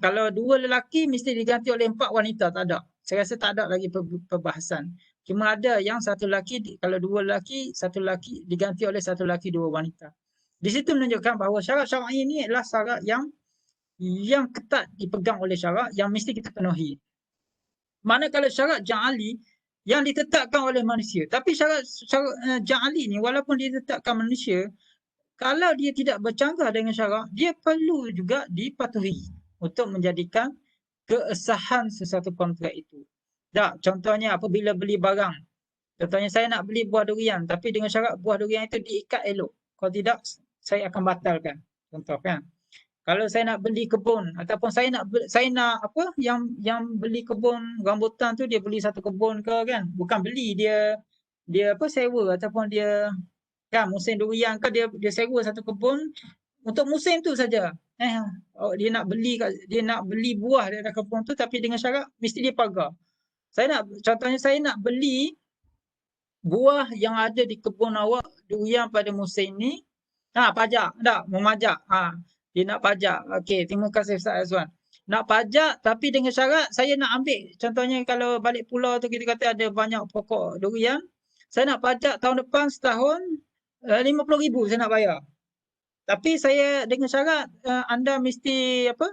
kalau dua lelaki mesti diganti oleh 4 wanita. Tak ada. Saya rasa tak ada lagi perbahasan. Cuma ada yang satu lelaki, kalau dua lelaki, satu lelaki diganti oleh satu lelaki, dua wanita. Di situ menunjukkan bahawa syarat syar'i ini adalah syarat yang ketat dipegang oleh syarat yang mesti kita penuhi. Manakala syarat ja'ali yang ditetapkan oleh manusia. Tapi syarat ja'ali ni walaupun ditetapkan manusia, kalau dia tidak bercanggah dengan syarak, dia perlu juga dipatuhi untuk menjadikan keesahan sesuatu kontrak itu. Tak, contohnya apabila beli barang. Contohnya saya nak beli buah durian tapi dengan syarat buah durian itu diikat elok. Kalau tidak, saya akan batalkan. Contoh kan. Kalau saya nak beli kebun ataupun saya nak apa yang beli kebun rambutan tu dia beli satu kebun ke kan. Bukan beli dia apa sewa ataupun dia kan musim durian ke dia sewa satu kebun untuk musim tu saja. Dia nak beli buah dari kebun tu tapi dengan syarat mesti dia pagar. Contohnya saya nak beli buah yang ada di kebun awak durian pada musim ni. Pajak. Tak, memajak. Dia nak pajak. Okey, terima kasih Ustaz Azwan. Nak pajak tapi dengan syarat saya nak ambil. Contohnya kalau balik pulau tu kita kata ada banyak pokok durian. Saya nak pajak tahun depan setahun 50,000 saya nak bayar. Tapi saya dengan syarat anda mesti apa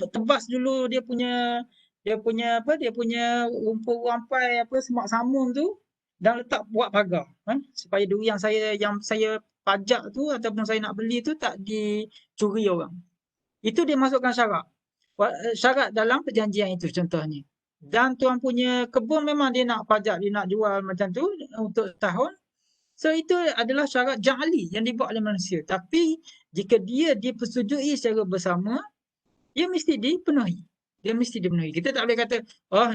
tebas dulu dia punya rumput rampai apa semak samun tu dan letak buat pagar supaya durian saya yang saya pajak tu ataupun saya nak beli tu tak dicuri orang. Itu dia masukkan syarat. Syarat dalam perjanjian itu contohnya. Dan tuan punya kebun memang dia nak pajak, dia nak jual macam tu untuk tahun. So itu adalah syarat ja'ali yang dibuat oleh manusia. Tapi jika dia dipersetujui secara bersama, dia mesti dipenuhi. Dia mesti dipenuhi. Kita tak boleh kata,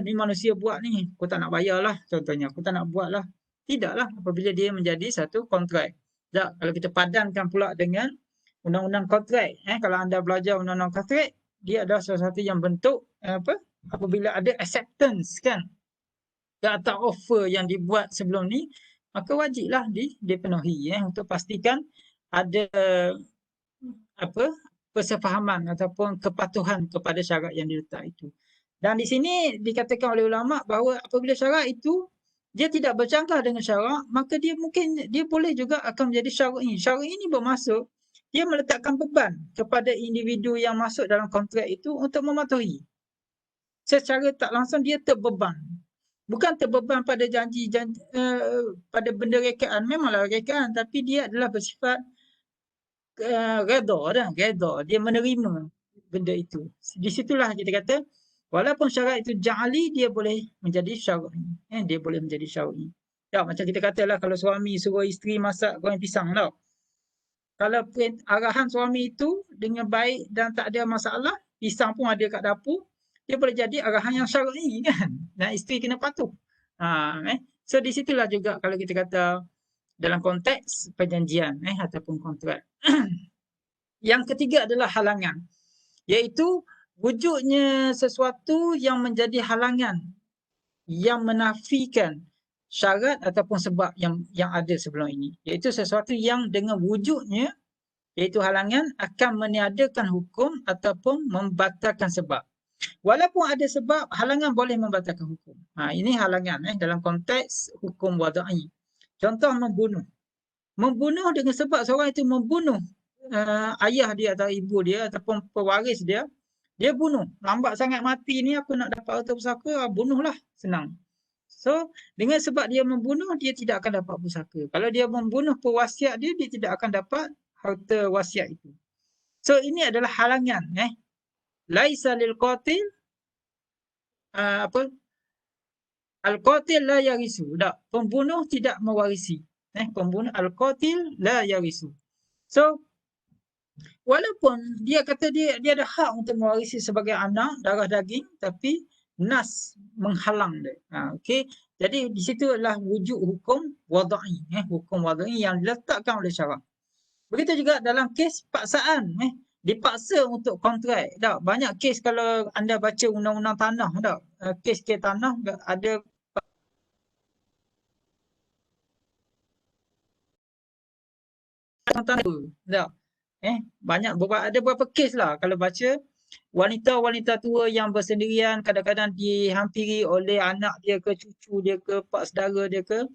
ni manusia buat ni, aku tak nak bayar lah contohnya. Aku tak nak buat lah. Tidaklah apabila dia menjadi satu kontrak. Tak, kalau kita padankan pula dengan undang-undang kontrak. Kalau anda belajar undang-undang kontrak, dia adalah sesuatu yang bentuk apabila ada acceptance kan. Atau offer yang dibuat sebelum ni, maka wajiblah dipenuhi untuk pastikan ada persefahaman ataupun kepatuhan kepada syarat yang diletak itu. Dan di sini dikatakan oleh ulama bahawa apabila syarat itu dia tidak bercanggah dengan syarat, maka dia boleh juga akan menjadi syar'i. Syar'i ini bermaksud dia meletakkan beban kepada individu yang masuk dalam kontrak itu untuk mematuhi. Secara tak langsung dia terbeban. Bukan terbeban pada janji pada benda rekaan, memanglah rekaan, tapi dia adalah bersifat redha, dia menerima benda itu. Di situlah kita kata walaupun syarat itu ja'ali dia boleh menjadi syar'i. Dia boleh menjadi syar'i. Ya, macam kita katalah kalau suami suruh isteri masak goreng pisang tau. Kalau arahan suami itu dengan baik dan tak ada masalah, pisang pun ada kat dapur, dia boleh jadi arahan yang syar'i kan. Dan isteri kena patuh. So di situlah juga kalau kita kata dalam konteks perjanjian ataupun kontrak. Yang ketiga adalah halangan, iaitu wujudnya sesuatu yang menjadi halangan yang menafikan syarat ataupun sebab yang ada sebelum ini, iaitu sesuatu yang dengan wujudnya iaitu halangan akan meniadakan hukum ataupun membatalkan sebab. Walaupun ada sebab, halangan boleh membatalkan hukum. Ini halangan dalam konteks hukum wada'i. Contoh membunuh. Membunuh dengan sebab seorang itu membunuh ayah dia atau ibu dia ataupun pewaris dia, dia bunuh. Lambat sangat mati ni, aku nak dapat harta pusaka, bunuhlah, senang. So, dengan sebab dia membunuh, dia tidak akan dapat pusaka. Kalau dia membunuh pewasiat dia, dia tidak akan dapat harta wasiat itu. So, ini adalah halangan. Laisa lil qatil Al-qatil la yarisu. Tak, pembunuh tidak mewarisi. Pembunuh al-qatil la yarisu. So, walaupun dia kata dia ada hak untuk mewarisi sebagai anak darah daging, tapi nas menghalang dia. Okey. Jadi di situ adalah wujud hukum wada'i, hukum wada'i yang diletakkan oleh syarak. Begitu juga dalam kes paksaan, dipaksa untuk kontrak. Tak, banyak kes kalau anda baca undang-undang tanah, tak, kes-kes tanah ada tanah tu. Tak. Banyak ada beberapa kes lah kalau baca wanita-wanita tua yang bersendirian kadang-kadang dihampiri oleh anak dia ke cucu dia ke pak saudara dia ke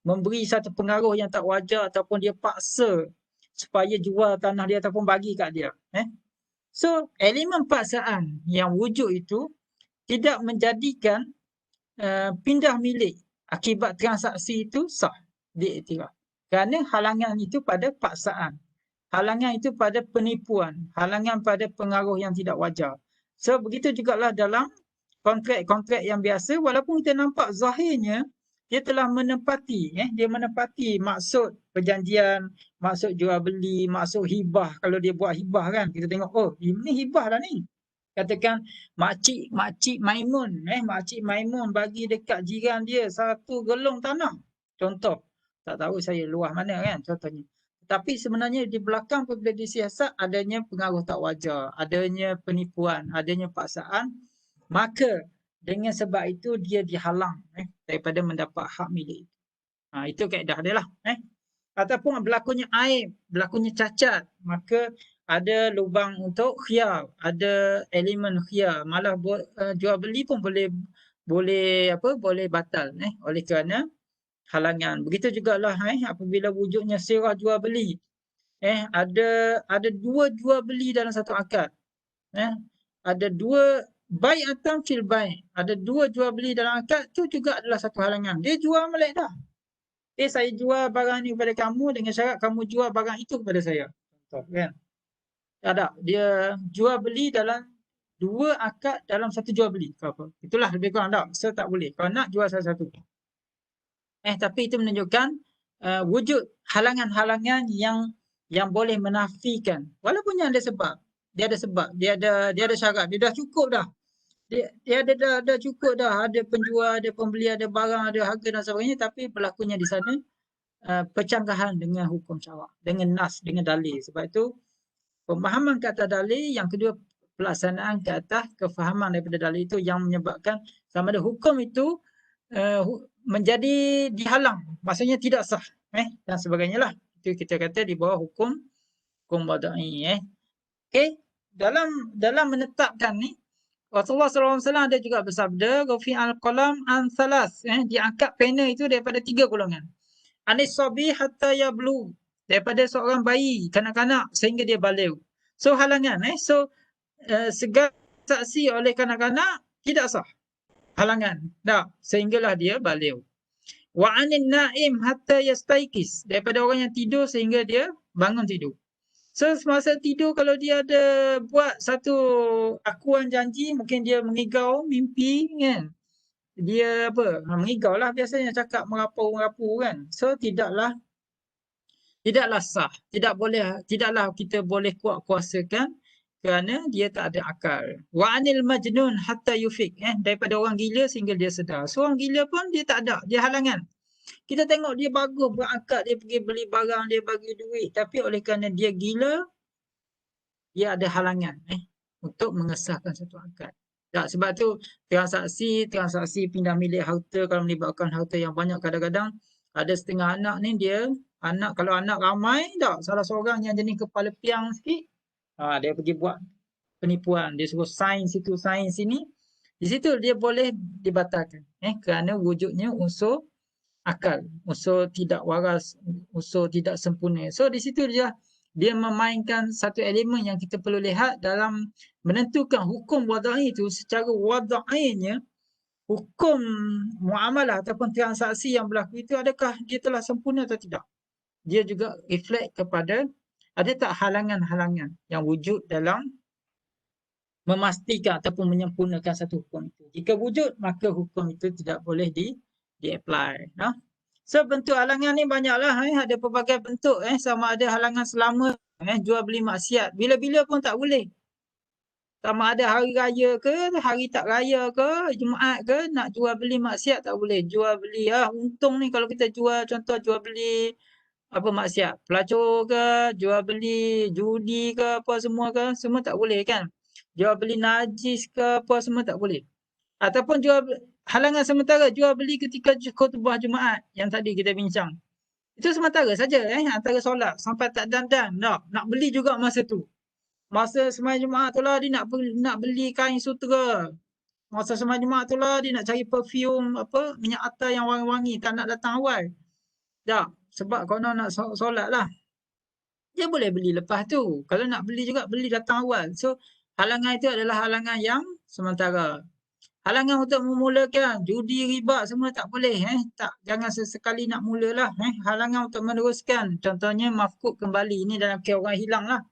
memberi satu pengaruh yang tak wajar ataupun dia paksa supaya jual tanah dia ataupun bagi kat dia. So, elemen paksaan yang wujud itu tidak menjadikan pindah milik akibat transaksi itu sah diiktiraf. Kerana halangan itu pada paksaan. Halangan itu pada penipuan. Halangan pada pengaruh yang tidak wajar. So, begitu jugalah dalam kontrak-kontrak yang biasa, walaupun kita nampak zahirnya, dia telah menepati, dia menepati maksud perjanjian, maksud jual beli, maksud hibah. Kalau dia buat hibah kan, kita tengok, oh, ini hibah dah ni. Katakan makcik Maimun, makcik Maimun bagi dekat jiran dia satu gelung tanah. Contoh, tak tahu saya luah mana kan contohnya. Tapi sebenarnya di belakang apabila disiasat adanya pengaruh tak wajar, adanya penipuan, adanya paksaan, maka dengan sebab itu dia dihalang daripada mendapat hak milik. Itu kaedah dia lah. Ataupun berlakunya aib, berlakunya cacat, maka ada lubang untuk khiyar, ada elemen khiyar. Malah jual beli pun boleh batal oleh kerana halangan. Begitu jugalah apabila wujudnya sirah jual beli. Ada dua jual beli dalam satu akad. Ada dua bai'atan fil bai'. Ada dua jual beli dalam akad tu juga adalah satu halangan. Dia jual melek dah. Saya jual barang ni kepada kamu dengan syarat kamu jual barang itu kepada saya. Contoh kan. Tak. Dia jual beli dalam dua akad dalam satu jual beli. Itulah lebih kurang tak. So tak boleh. Kalau nak jual salah satu. Tapi itu menunjukkan wujud halangan-halangan yang boleh menafikan. Walaupun yang ada sebab. Dia ada sebab. Dia ada syarat. Dia dah cukup dah. Dia ada dah cukup dah. Ada penjual, ada pembeli, ada barang, ada harga dan sebagainya. Tapi berlakunya di sana percanggahan dengan hukum syarak. Dengan nas, dengan dalil. Sebab itu pemahaman ke atas dalil. Yang kedua pelaksanaan ke atas kefahaman daripada dalil itu yang menyebabkan sama ada hukum itu menjadi dihalang, maksudnya tidak sah dan sebagainya lah. Itu kita kata di bawah hukum wada'i. Okey, dalam menetapkan ni Rasulullah SAW ada juga bersabda rufi al-qalam an thalas, diangkat pena itu daripada 3 golongan. Anis sabi hatta yablu, daripada seorang bayi kanak-kanak sehingga dia baligh. So halangan segala saksi oleh kanak-kanak tidak sah. Halangan. Tak. Sehinggalah dia baligh. Wa anin naim hatta yastaikis. Daripada orang yang tidur sehingga dia bangun tidur. So semasa tidur kalau dia ada buat satu akuan janji, mungkin dia mengigau mimpi kan. Dia mengigau lah biasanya cakap merapu kan. So tidaklah sah. Tidaklah kita boleh kuat kuasakan kerana dia tak ada akal. Wa anil majnun hatta yufik, daripada orang gila sehingga dia sedar. So orang gila pun dia tak ada, dia halangan. Kita tengok dia bagus berakad, dia pergi beli barang, dia bagi duit, tapi oleh kerana dia gila, dia ada halangan untuk mengesahkan satu akad. Tak, sebab tu transaksi pindah milik harta kalau melibatkan harta yang banyak, kadang-kadang ada setengah anak ni kalau anak ramai tak, salah seorang yang jenis kepala piang sikit, dia pergi buat penipuan, dia suruh sign situ, sign sini. Di situ dia boleh dibatalkan kerana wujudnya unsur akal, unsur tidak waras, unsur tidak sempurna. So di situ dia memainkan satu elemen yang kita perlu lihat dalam menentukan hukum wada'i itu. Secara wada'inya, hukum muamalah ataupun transaksi yang berlaku itu, adakah dia telah sempurna atau tidak? Dia juga reflect kepada ada tak halangan-halangan yang wujud dalam memastikan ataupun menyempurnakan satu hukum itu. Jika wujud, maka hukum itu tidak boleh di-apply. Nah. So bentuk halangan ni banyaklah, ada pelbagai bentuk, sama ada halangan selama jual beli maksiat. Bila-bila pun tak boleh. Sama ada hari raya ke, hari tak raya ke, Jumaat ke, nak jual beli maksiat tak boleh. Jual beli, untung ni kalau kita jual, contoh jual beli apa maksiat, pelacur ke, jual beli judi ke, apa semua ke, semua tak boleh kan. Jual beli najis ke, apa semua tak boleh. Ataupun halangan sementara jual beli ketika khutbah Jumaat yang tadi kita bincang. Itu sementara saja, antara solat sampai tak dandan, nak beli juga masa tu. Masa sembahyang Jumaat tu lah dia nak beli kain sutera. Masa sembahyang Jumaat tu lah dia nak cari perfume apa minyak atar yang wangi-wangi, tak nak datang awal. Tak, sebab konon nak solat lah. Dia boleh beli lepas tu. Kalau nak beli juga beli datang awal. So halangan itu adalah halangan yang sementara. Halangan untuk memulakan judi, riba semua tak boleh, tak, jangan sesekali nak mulalah, halangan untuk meneruskan, contohnya mafkuk kembali, ini dalam kes orang hilang lah.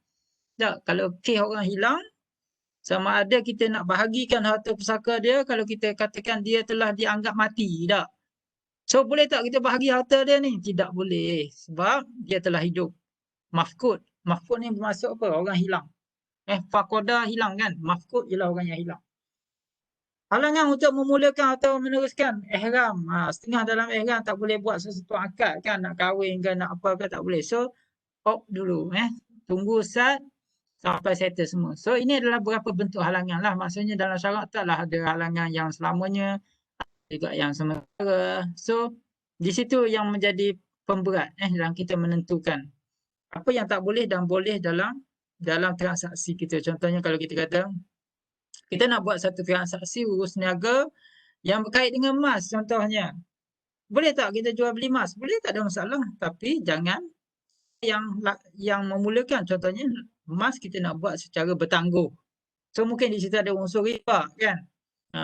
Tak, kalau kes orang hilang, sama ada kita nak bahagikan harta pusaka dia, kalau kita katakan dia telah dianggap mati, tak. So boleh tak kita bahagi harta dia ni? Tidak boleh, sebab dia telah hidup. Mafkuk ni bermaksud apa? Orang hilang. Fakoda hilang kan? Mafkuk ialah orang yang hilang. Halangan untuk memulakan atau meneruskan ihram. Setengah dalam ihram tak boleh buat sesuatu akad kan. Nak kahwin ke nak apa ke tak boleh. So, dulu. Tunggu Ustaz sampai settle semua. So, ini adalah beberapa bentuk halangan lah. Maksudnya dalam syarak taklah ada halangan yang selamanya. Juga yang sementara. So, di situ yang menjadi pemberat dalam kita menentukan. Apa yang tak boleh dan boleh dalam transaksi kita. Contohnya kalau kita kata, kita nak buat satu transaksi urus niaga yang berkait dengan emas contohnya. Boleh tak kita jual beli emas? Boleh, tak ada masalah. Tapi jangan yang memulakan. Contohnya emas kita nak buat secara bertangguh. So mungkin di situ ada unsur riba kan.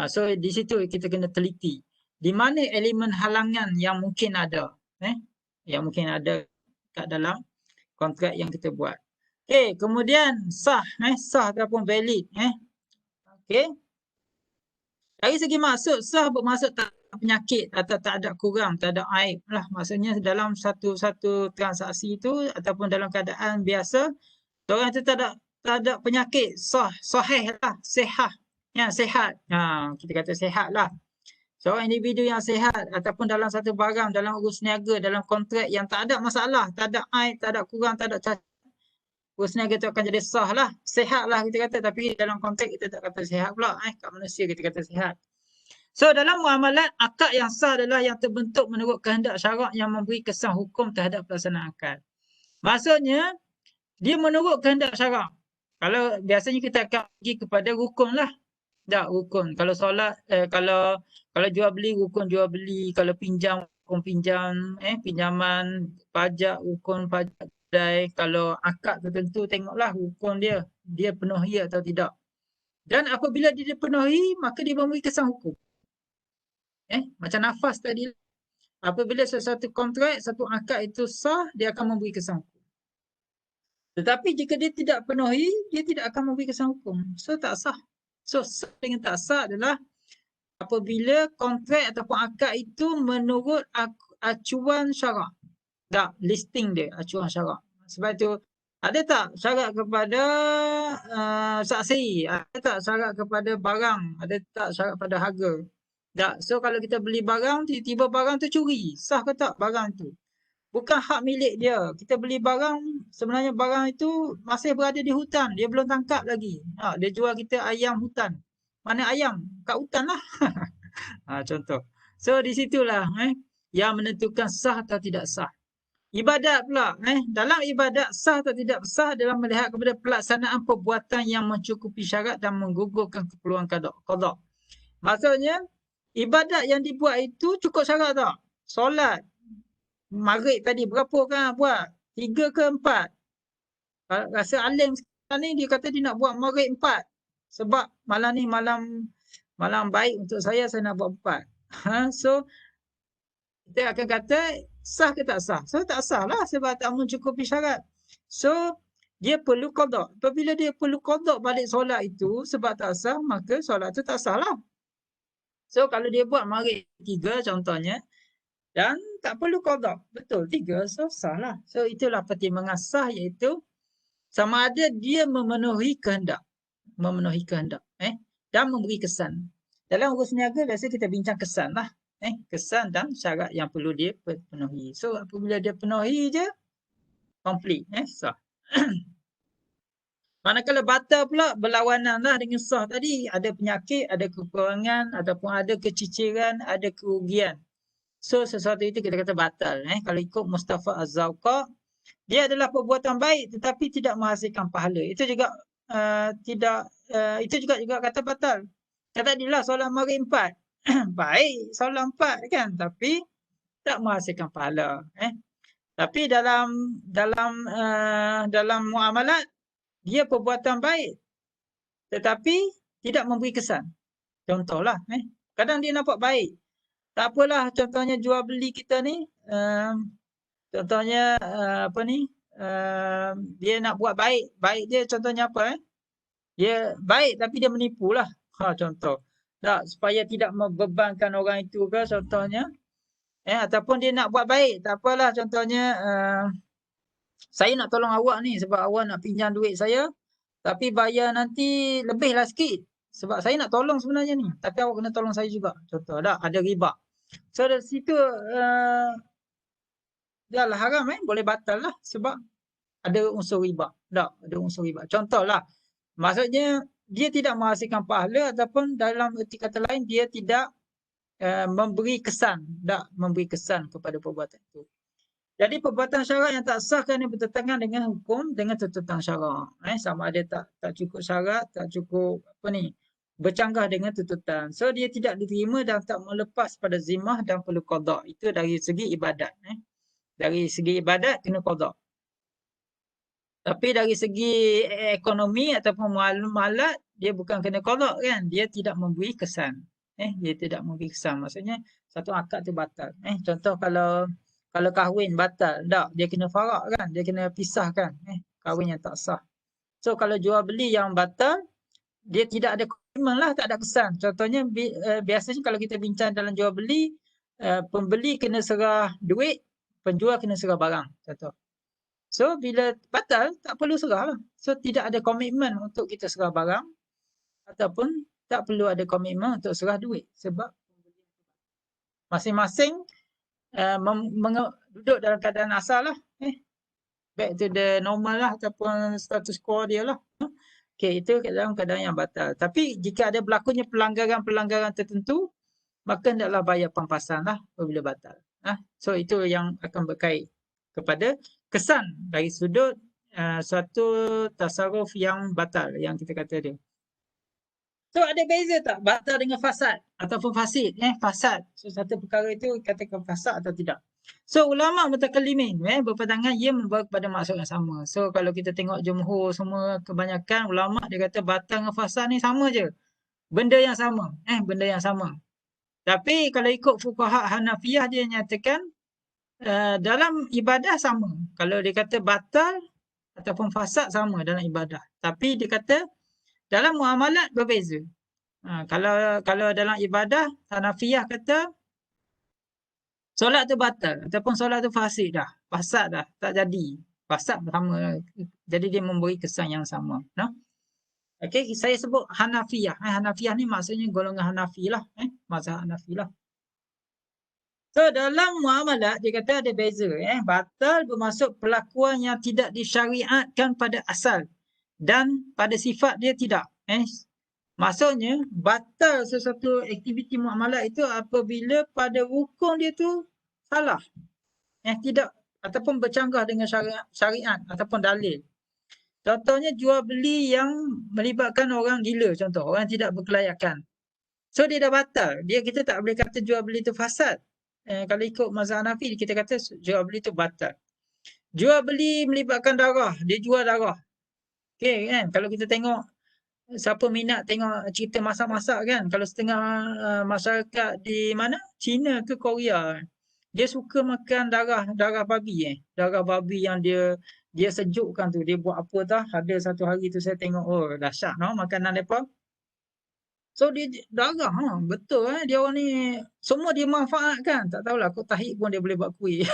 So di situ kita kena teliti. Di mana elemen halangan yang mungkin ada. Yang mungkin ada kat dalam kontrak yang kita buat. Okay, kemudian sah. Sah ataupun valid. Okay. Dari segi maksud, sah bermaksud tak ada penyakit atau tak ada kurang, tak ada aib lah. Maksudnya dalam satu transaksi itu ataupun dalam keadaan biasa, orang itu tak ada penyakit, sahih lah, sihat. Ya, sihat. Kita kata sihat lah. Seorang individu yang sihat ataupun dalam satu barang, dalam urus niaga, dalam kontrak yang tak ada masalah, tak ada aib, tak ada kurang, tak ada cacat. Urus niaga itu akan jadi sah lah. Sihat lah kita kata. Tapi dalam konteks kita tak kata sihat pula. Kat manusia kita kata sihat. So dalam muamalat, akad yang sah adalah yang terbentuk menurut kehendak syarak yang memberi kesan hukum terhadap pelaksanaan akad. Maksudnya, dia menurut kehendak syarak. Kalau biasanya kita akan pergi kepada rukun lah. Tak, rukun. Kalau solat, kalau jual beli, rukun jual beli. Kalau pinjam, rukun pinjam. Pinjaman, pajak, rukun pajak. Kalau akad tertentu tengoklah rukun dia penuhi atau tidak. Dan apabila dia dipenuhi, maka dia memberi kesan hukum. Macam nafas tadi. Apabila sesuatu kontrak, satu akad itu sah, dia akan memberi kesan hukum. Tetapi jika dia tidak penuhi, dia tidak akan memberi kesan hukum. So tak sah. So sah dengan tak sah adalah apabila kontrak ataupun akad itu menurut acuan syarak. Tak, listing dia, acuan syarak. Sebab itu, ada tak syarat kepada saksi? Ada tak syarat kepada barang? Ada tak syarat pada harga? Tak. So, kalau kita beli barang, tiba-tiba barang tu curi. Sah ke tak barang tu? Bukan hak milik dia. Kita beli barang, sebenarnya barang itu masih berada di hutan. Dia belum tangkap lagi. Dia jual kita ayam hutan. Mana ayam? Kat hutan lah. Contoh. So, di situlah yang menentukan sah atau tidak sah. Ibadat pula. Dalam ibadat sah atau tidak sah dalam melihat kepada pelaksanaan perbuatan yang mencukupi syarat dan menggugurkan keperluan qada. Maksudnya, ibadat yang dibuat itu cukup syarat tak? Solat. Maghrib tadi berapa kan buat? 3 ke 4? Rasa alim sekarang ni dia kata dia nak buat maghrib 4. Sebab malam ni malam baik untuk saya nak buat 4. So, kita akan kata sah ke tak sah? So tak sah lah sebab tak mencukupi syarat. So dia perlu qada. Apabila dia perlu qada balik solat itu sebab tak sah, maka solat tu tak sah lah. So kalau dia buat maghrib 3 contohnya dan tak perlu qada. Betul 3, so sah lah. So itulah pertimbangan sah, iaitu sama ada dia memenuhi kehendak. Memenuhi kehendak. Dan memberi kesan. Dalam urus niaga biasa kita bincang kesan lah. Kesan dan syarat yang perlu dia penuhi. So apabila dia penuhi je, complete. Sah. Manakala batal pula berlawanan lah dengan sah tadi. Ada penyakit, ada kekurangan, ataupun ada keciciran, ada kerugian. So sesuatu itu kita kata batal. Kalau ikut Mustafa Az-Zawqa, dia adalah perbuatan baik tetapi tidak menghasilkan pahala. Itu juga itu juga kata batal. Kata dia lah solat maghrib 4. Baik solat 4 kan, tapi tak menghasilkan pahala. Tapi dalam muamalat dia perbuatan baik tetapi tidak memberi kesan. Contohlah, kadang dia nampak baik. Tak apalah, contohnya jual beli kita ni, contohnya dia nak buat baik. Baik dia contohnya apa? Dia baik tapi dia menipu lah. Contoh. Tak, supaya tidak membebankan orang itu ke contohnya. Ataupun dia nak buat baik. Tak apalah, contohnya saya nak tolong awak ni sebab awak nak pinjam duit saya. Tapi bayar nanti lebihlah sikit. Sebab saya nak tolong sebenarnya ni. Tapi awak kena tolong saya juga. Contoh, ada riba. So dari situ dah lah haram, boleh batal lah. Sebab ada unsur riba. Ada unsur riba. Contohlah. Maksudnya dia tidak menghasilkan pahala ataupun dalam erti kata lain dia tidak memberi kesan. Tak memberi kesan kepada perbuatan itu. Jadi perbuatan syarak yang tak sah kerana bertentangan dengan hukum dengan tuntutan syarak. Sama ada tak cukup syarat, tak cukup bercanggah dengan tuntutan. So dia tidak diterima dan tak melepas pada zimah dan perlu qada. Itu dari segi ibadat. Dari segi ibadat kena qada. Tapi dari segi ekonomi ataupun muamalat dia bukan kena qada kan. Dia tidak memberi kesan. Dia tidak memberi kesan. Maksudnya satu akad tu batal. Contoh kalau kahwin batal, dia kena farak kan, dia kena pisahkan, kahwin yang tak sah. So kalau jual beli yang batal, dia tidak ada komitmen lah, tak ada kesan. Contohnya biasanya kalau kita bincang dalam jual beli, pembeli kena serah duit, penjual kena serah barang. Contoh. So bila batal, tak perlu serah lah. So tidak ada komitmen untuk kita serah barang, ataupun tak perlu ada komitmen untuk serah duit. Sebab masing-masing duduk dalam keadaan asal lah. Back to the normal lah ataupun status quo dia lah. Itu dalam keadaan yang batal. Tapi jika ada berlakunya pelanggaran-pelanggaran tertentu, maka hendaklah bayar pampasan lah apabila batal. So itu yang akan berkait kepada kesan dari sudut suatu tasarruf yang batal yang kita kata dia. So ada beza tak batal dengan fasad ataupun fasid? Fasad. So satu perkara itu katakan fasad atau tidak. So ulama mutakallimin berpandangan ia membawa kepada maksud yang sama. So kalau kita tengok jumhur semua kebanyakan ulama dia kata batal dengan fasad ni sama je. Benda yang sama. Benda yang sama. Tapi kalau ikut fuqaha Hanafiyah dia nyatakan dalam ibadah sama. Kalau dia kata batal ataupun fasad sama dalam ibadah. Tapi dia kata dalam muamalat berbeza. Kalau dalam ibadah, Hanafiyah kata solat tu batal ataupun solat tu fasid dah. Fasad dah, tak jadi. Fasad sama. Jadi dia memberi kesan yang sama. Okey, saya sebut Hanafiyah. Hanafiyah ni maksudnya golongan Hanafi lah. Mazhab Hanafi lah. So dalam muamalat dia kata ada beza. Batal bermaksud perlakuan yang tidak disyariatkan pada asal. Dan pada sifat dia tidak. Maksudnya batal sesuatu aktiviti muamalat itu apabila pada rukun dia tu salah. Tidak ataupun bercanggah dengan syariat ataupun dalil. Contohnya jual beli yang melibatkan orang gila, contoh orang tidak berkelayakan. So dia dah batal. Kita tak boleh kata jual beli itu fasad. Kalau ikut mazhab Hanafi kita kata jual beli itu batal. Jual beli melibatkan darah, dia jual darah. Okey kan, kalau kita tengok siapa minat tengok cerita masak-masak kan, kalau setengah masyarakat di mana? China ke Korea, dia suka makan darah babi darah babi yang dia Dia sejukkan tu. Dia buat apa tah. Ada satu hari tu saya tengok, oh dahsyat no makanan mereka. So dia darah, betul dia orang ni semua dia manfaatkan. Tak tahulah kok tahik pun dia boleh buat kuih.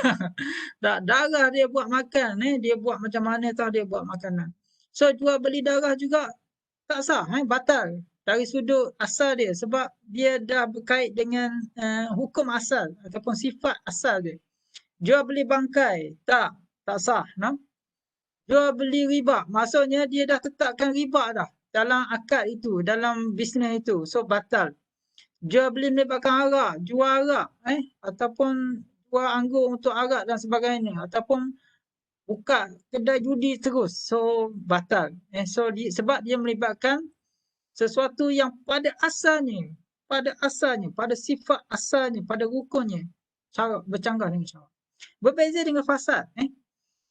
Tak, darah dia buat makan, dia buat macam mana tah dia buat makanan. So jual beli darah juga tak sah, batal dari sudut asal dia sebab dia dah berkait dengan hukum asal ataupun sifat asal dia. Jual beli bangkai, tak sah, no? Jual beli riba, maksudnya dia dah tetapkan riba dah dalam akad itu, dalam bisnes itu. So batal. Jual beli melibatkan arak, jual arak ataupun jual anggur untuk arak dan sebagainya ataupun buka kedai judi terus. So batal. So sebab dia melibatkan sesuatu yang pada asalnya, pada sifat asalnya, pada rukunnya syarak bercanggah dengan syarak. Berbeza dengan fasad.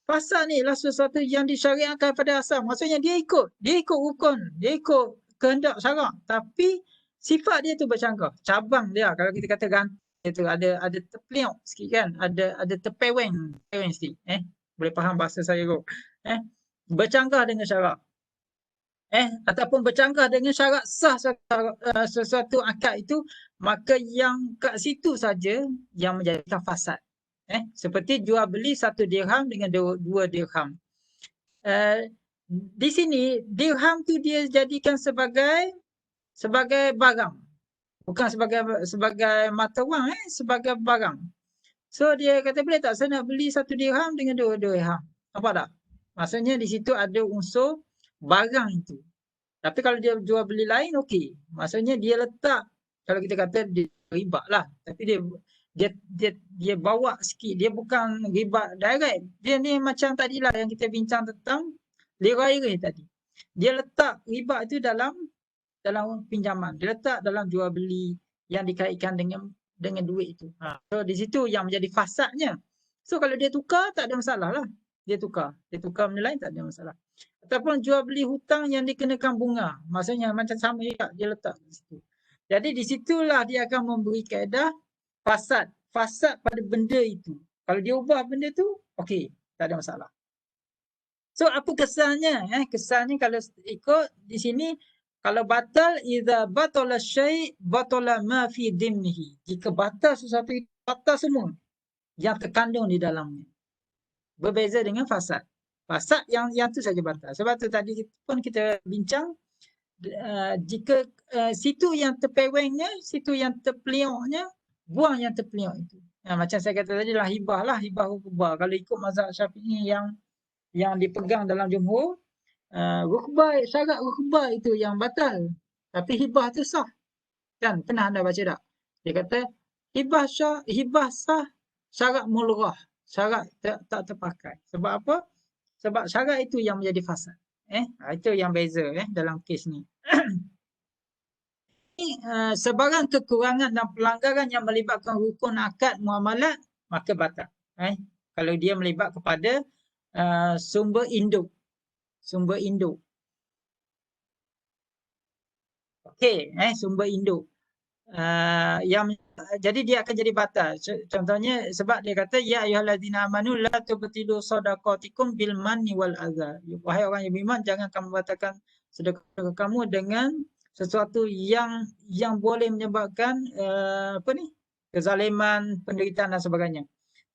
Fasad ni ialah sesuatu yang disyariatkan pada asal. Maksudnya dia ikut rukun, dia ikut kehendak syarak. Tapi sifat dia tu bercanggah. Cabang dia, kalau kita kata gantung itu ada terpeliuk sikit kan, ada terpeweng sikit. Boleh faham bahasa saya kot. Bercanggah dengan syarak. Ataupun bercanggah dengan syarat sah sesuatu akad itu, maka yang kat situ saja yang menjadikan fasad. Seperti jual beli 1 dirham dengan 2 dirham. Di sini dirham tu dia jadikan sebagai barang. Bukan sebagai mata wang, sebagai barang. So dia kata boleh tak saya nak beli 1 dirham dengan 2 dirham. Nampak tak? Maksudnya di situ ada unsur barang itu. Tapi kalau dia jual beli lain, okey. Maksudnya dia letak, kalau kita kata dia riba lah. Tapi dia bawa sikit. Dia bukan riba direct. Dia ni macam tadilah yang kita bincang tentang lirai tadi. Dia letak riba itu dalam pinjaman. Dia letak dalam jual beli yang dikaitkan dengan duit itu. So di situ yang menjadi fasadnya. So kalau dia tukar, tak ada masalah lah. Dia tukar benda lain, tak ada masalah. Ataupun jual beli hutang yang dikenakan bunga. Maksudnya macam sama juga dia letak di situ. Jadi di situlah dia akan memberi kaedah fasad. Fasad pada benda itu. Kalau dia ubah benda tu, okey, tak ada masalah. So apa kesannya? Kesannya kalau ikut di sini, kalau batal, idza batala syai' batala ma fi dhimmihi. Jika batal sesuatu itu, batal semua yang terkandung di dalamnya. Berbeza dengan fasad. Fasad yang tu saja batal. Sebab tu tadi pun kita bincang, jika situ yang terpewengnya, situ yang terpeliuknya, buang yang terpeliuk itu. Macam saya kata tadi lah, hibah rukbah. Kalau ikut mazhab Syafi'i yang dipegang dalam jumhur, syarat rukbah itu yang batal. Tapi hibah tu sah. Kan pernah anda baca tak? Dia kata hibah sah syarat mulghah. Syarat tak terpakai. Sebab apa? Sebab syarat itu yang menjadi fasad. Itu yang beza dalam kes ni. Sebarang kekurangan dan pelanggaran yang melibatkan rukun akad muamalat, maka batal. Kalau dia melibat kepada sumber induk. Okey, sumber induk. Jadi dia akan jadi batal. Contohnya sebab dia kata ya ayyuhallazina amanu la tubtilu shadaqatikum bil manni wal adza. Wahai orang yang beriman, jangan kamu batalkan sedekah kamu dengan sesuatu yang boleh menyebabkan kezaliman, penderitaan dan sebagainya.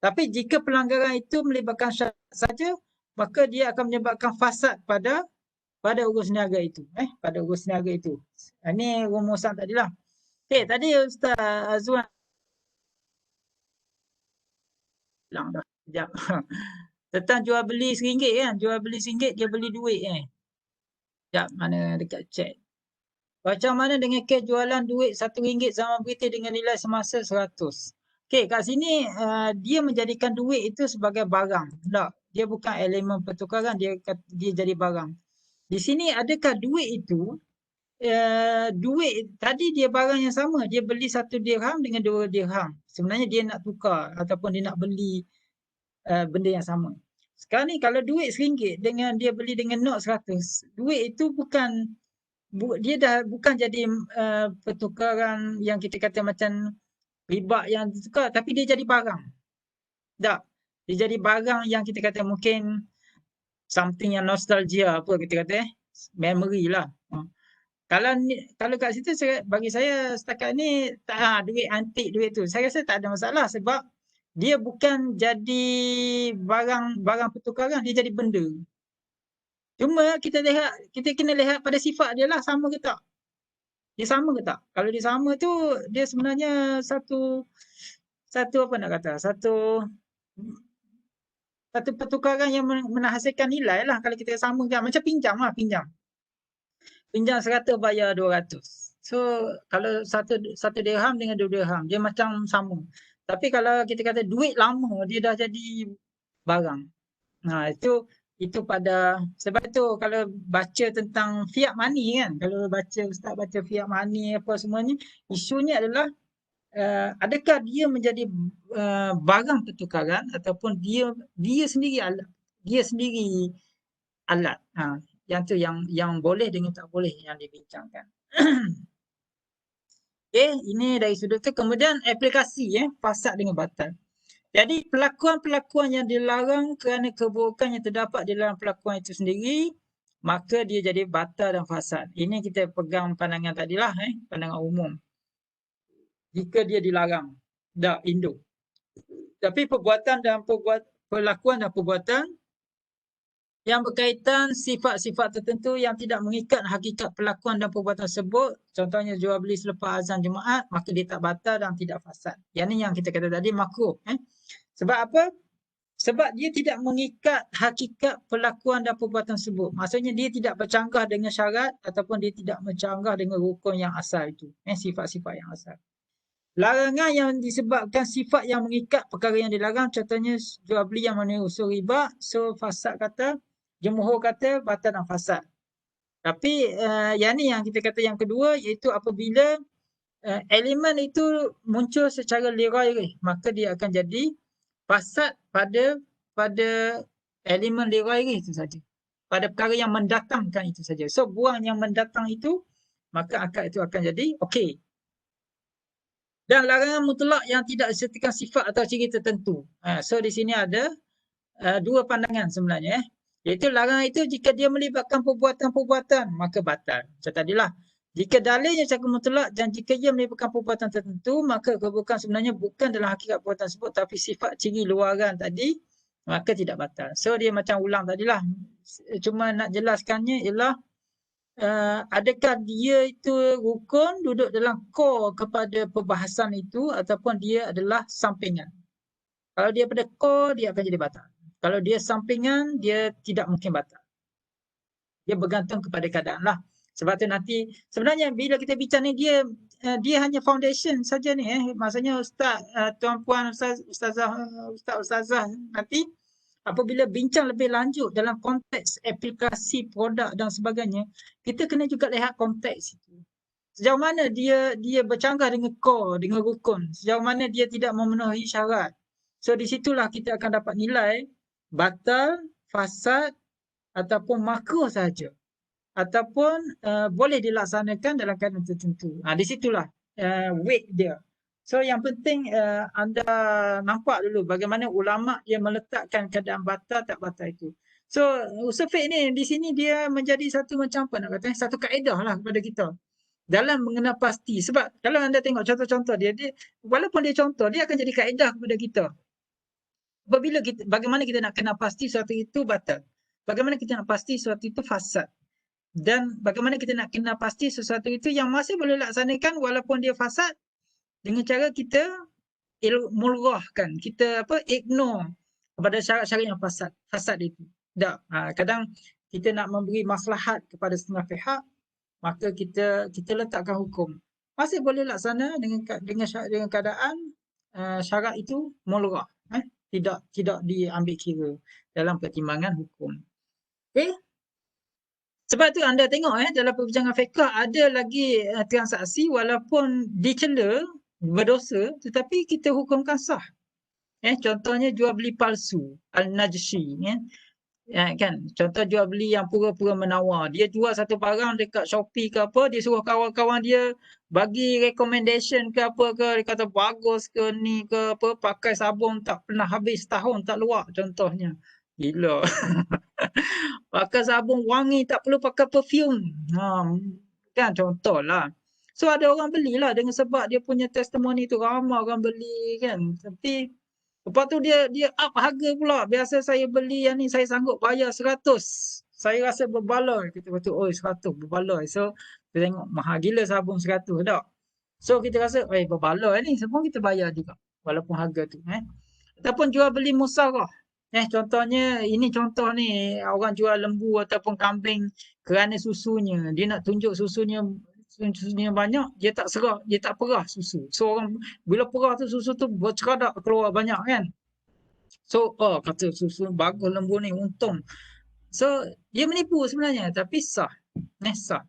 Tapi jika pelanggaran itu melibatkan syarat saja, maka dia akan menyebabkan fasad pada urus niaga itu. Pada urus niaga itu. Ini rumusan tadilah. Okey, tadi Ustaz Azwan bilang dah. Sekejap. Tentang jual beli RM1 kan. Jual beli RM1, dia beli duit Sekejap, mana dekat chat. Macam mana dengan kes jualan duit RM1 zaman British dengan nilai semasa 100? Okey, kat sini dia menjadikan duit itu sebagai barang. Tak, dia bukan elemen pertukaran, dia jadi barang. Di sini adakah duit itu duit tadi dia barang yang sama, dia beli 1 dirham dengan 2 dirham. Sebenarnya dia nak tukar ataupun dia nak beli benda yang sama. Sekarang ni kalau duit RM1 dengan dia beli dengan not 100, duit itu dia dah bukan jadi pertukaran yang kita kata macam riba yang ditukar, tapi dia jadi barang. Tak, dia jadi barang yang kita kata mungkin something yang nostalgia apa kita kata memory lah. Kalau kat situ bagi saya setakat ni duit antik duit tu saya rasa tak ada masalah sebab dia bukan jadi barang pertukaran, dia jadi benda. Cuma kita kena lihat pada sifat dia lah sama ke tak. Dia sama ke tak? Kalau dia sama tu dia sebenarnya satu apa nak kata? Satu pertukaran yang menghasilkan nilai lah kalau kita samakan macam pinjam lah pinjam. Pinjam 100 bayar 200. So kalau satu dirham dengan 2 dirham dia macam sama. Tapi kalau kita kata duit lama dia dah jadi barang. Itu pada sebab tu kalau baca tentang fiat money kan, kalau ustaz baca fiat money apa semuanya, isunya adalah adakah dia menjadi barang pertukaran ataupun dia sendiri alat. Yang tu yang boleh dengan tak boleh yang dibincangkan. Okey, ini dari sudut tu. Kemudian aplikasi fasad dengan batal. Jadi pelakuan-pelakuan yang dilarang kerana keburukan yang terdapat di dalam pelakuan itu sendiri, maka dia jadi batal dan fasad. Ini kita pegang pandangan tadilah, pandangan umum. Jika dia dilarang, dak Indo. Tapi pelakuan dan perbuatan yang berkaitan sifat-sifat tertentu yang tidak mengikat hakikat pelakuan dan perbuatan tersebut, contohnya jual beli selepas azan Jumaat, maka dia tak batal dan tidak fasad. Yang ni yang kita kata tadi makruh. Sebab apa? Sebab dia tidak mengikat hakikat pelakuan dan perbuatan tersebut. Maksudnya dia tidak bercanggah dengan syarat ataupun dia tidak bercanggah dengan rukun yang asal itu. Sifat-sifat yang asal. Larangan yang disebabkan sifat yang mengikat perkara yang dilarang, contohnya jual beli yang memenuhi unsur riba, so fasad kata, jumhur kata batal dan fasad. Tapi yang ni yang kita kata yang kedua, iaitu apabila elemen itu muncul secara lirai, maka dia akan jadi fasad pada elemen lirai itu saja. Pada perkara yang mendatangkan itu saja. So buang yang mendatang itu, maka akad itu akan jadi okey. Dan larangan mutlak yang tidak disertakan sifat atau ciri tertentu. So di sini ada dua pandangan sebenarnya. Iaitu larangan itu jika dia melibatkan perbuatan-perbuatan, maka batal. Macam tadilah. Jika dalilnya secara mutlak dan jika ia melibatkan perbuatan tertentu, maka keburukan sebenarnya bukan dalam hakikat perbuatan tersebut, tapi sifat ciri luaran tadi, maka tidak batal. So dia macam ulang tadilah. Cuma nak jelaskannya ialah adakah dia itu rukun duduk dalam core kepada perbahasan itu ataupun dia adalah sampingan. Kalau dia pada core, dia akan jadi batal. Kalau dia sampingan, dia tidak mungkin batal. Dia bergantung kepada keadaan lah. Sebab tu nanti, sebenarnya bila kita bincang ni, dia hanya foundation saja ni. Maksudnya ustaz, tuan-puan, ustazah nanti, apabila bincang lebih lanjut dalam konteks aplikasi produk dan sebagainya, kita kena juga lihat konteks itu. Sejauh mana dia bercanggah dengan core, dengan rukun. Sejauh mana dia tidak memenuhi syarat. So di situlah kita akan dapat nilai batal, fasad ataupun makruh saja. Ataupun boleh dilaksanakan dalam keadaan tertentu. Di situlah weight dia. So yang penting anda nampak dulu bagaimana ulama dia meletakkan keadaan batal tak batal itu. So usul fiqh ni di sini dia menjadi satu macam apa nak kata, satu kaedah lah kepada kita dalam mengenal pasti. Sebab kalau anda tengok contoh-contoh dia walaupun dia contoh, dia akan jadi kaedah kepada kita. Apabila bagaimana kita nak kenal pasti sesuatu itu batal. Bagaimana kita nak pasti sesuatu itu fasad. Dan bagaimana kita nak kenal pasti sesuatu itu yang masih boleh laksanakan walaupun dia fasad, dengan cara kita mulghahkan, kita ignore kepada syarat-syarat yang fasad itu. Kadang kita nak memberi maslahat kepada setengah pihak, maka kita letakkan hukum. Masih boleh laksana dengan keadaan syarat itu mulghah, tidak diambil kira dalam pertimbangan hukum. Okey. Sebab tu anda tengok dalam perbincangan fiqh ada lagi transaksi walaupun dicela berdosa tetapi kita hukumkan sah. Contohnya jual beli palsu, al-najshi, kan. Contoh jual beli yang pura-pura menawar. Dia jual satu barang dekat Shopee ke apa, dia suruh kawan-kawan dia bagi recommendation ke apa ke, dia kata bagus ke ni ke apa, pakai sabun tak pernah habis tahun tak luak contohnya. Gila. Pakai sabun wangi tak perlu pakai perfume. Kan contohlah. So ada orang belilah dengan sebab dia punya testimoni tu ramai orang beli kan. Tapi lepas tu dia up harga pula. Biasa saya beli yang ni saya sanggup bayar 100. Saya rasa berbaloi. Kita kata, oh 100 berbaloi. So kita tengok mahal gila sabun 100 tak. So kita rasa, berbaloi ni. Semua kita bayar juga. Walaupun harga tu. Ataupun jual beli musarah. Contohnya, ini contoh ni, orang jual lembu ataupun kambing kerana susunya. Dia nak tunjuk susunya banyak, dia tak serah, dia tak perah susu. So orang, bila perah tu susu tu berceradak keluar banyak kan. So, kata susu bagus lembu ni, untung. So, dia menipu sebenarnya, tapi sah. Sah.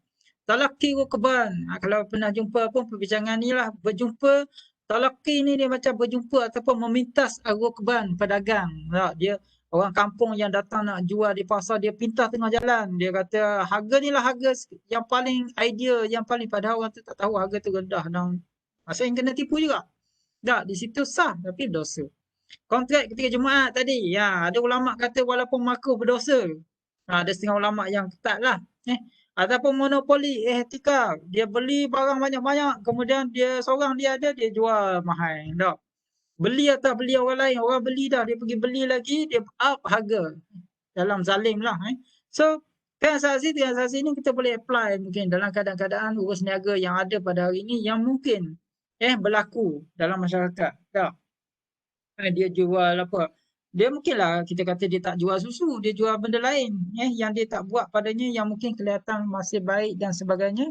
Talaki rukban. Kalau pernah jumpa pun perbincangan ni lah. Berjumpa, talaki ni dia macam berjumpa ataupun memintas rukban pedagang. Dia orang kampung yang datang nak jual di pasar, dia pintas tengah jalan. Dia kata harga ni lah harga yang paling idea, yang paling padahal orang tu tak tahu harga tu rendah. Dan maksudnya kena tipu juga. Tak, di situ sah tapi berdosa. Kontrak ketika Jumaat tadi, ada ulama kata walaupun makruh berdosa. Ada setengah ulama yang ketat lah. Ataupun monopoli etika. Dia beli barang banyak-banyak. Kemudian dia seorang dia ada, dia jual mahal. Tak? Beli atau beli orang lain. Orang beli dah. Dia pergi beli lagi. Dia up harga. Dalam zalim lah. So, transaksi ni kita boleh apply mungkin dalam keadaan-keadaan urus niaga yang ada pada hari ini. Yang mungkin berlaku dalam masyarakat. Tak? Dia jual apa? Dia mungkinlah kita kata dia tak jual susu, dia jual benda lain yang dia tak buat padanya yang mungkin kelihatan masih baik dan sebagainya.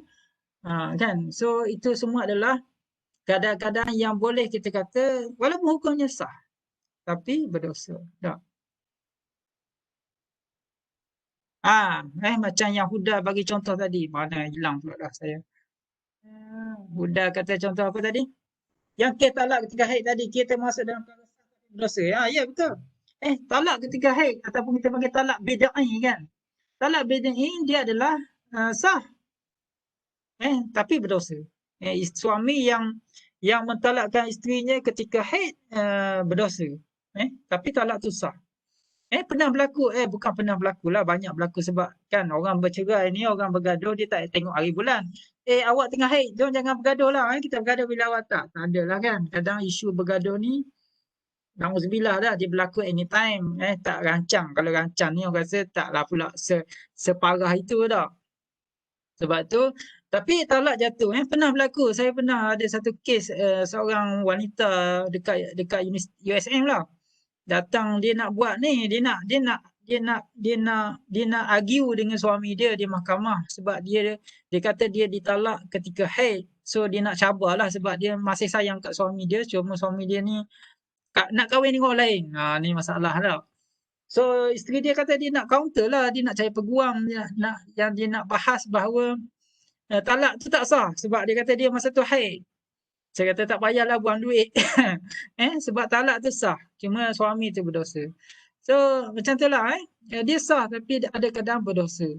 Kan? So itu semua adalah keadaan-keadaan yang boleh kita kata walaupun hukumnya sah tapi berdosa. Tak. Macam yang Huda bagi contoh tadi. Mana hilang pula dah saya. Huda kata contoh apa tadi? Yang kes talak ketika haid tadi, kita masuk dalam berdosa. Ya betul. Talak ketika haid ataupun kita panggil talak bid'ah kan. Talak bid'ah dia adalah sah. Tapi berdosa. Suami yang mentalakkan isterinya ketika haid berdosa. Tapi talak tu sah. Pernah berlaku? Bukan pernah berlaku lah. Banyak berlaku sebab kan orang bercerai ni, orang bergaduh, dia tak tengok hari bulan. Awak tengah haid, jangan bergaduh lah. Kita bergaduh bila awak tak. Tak ada lah kan. Kadang isu bergaduh ni, Nauzubillah dah, dia berlaku anytime. Tak rancang. Kalau rancang ni orang rasa taklah pula separah itu dah. Sebab tu, tapi talak jatuh. Pernah berlaku. Saya pernah ada satu kes seorang wanita dekat USM lah. Datang dia nak buat ni, dia nak argue dengan suami dia di mahkamah sebab dia kata dia ditalak ketika haid. So dia nak cabarlah sebab dia masih sayang kat suami dia, cuma suami dia ni nak kahwin dengan orang lain. Ni masalah dah. So isteri dia kata dia nak counter lah, dia nak cari peguam, dia nak bahas bahawa talak tu tak sah sebab dia kata dia masa tu haid. Saya kata tak payahlah buang duit. Sebab talak tu sah. Cuma suami tu berdosa. So macam tu lah. Dia sah tapi ada kadang berdosa.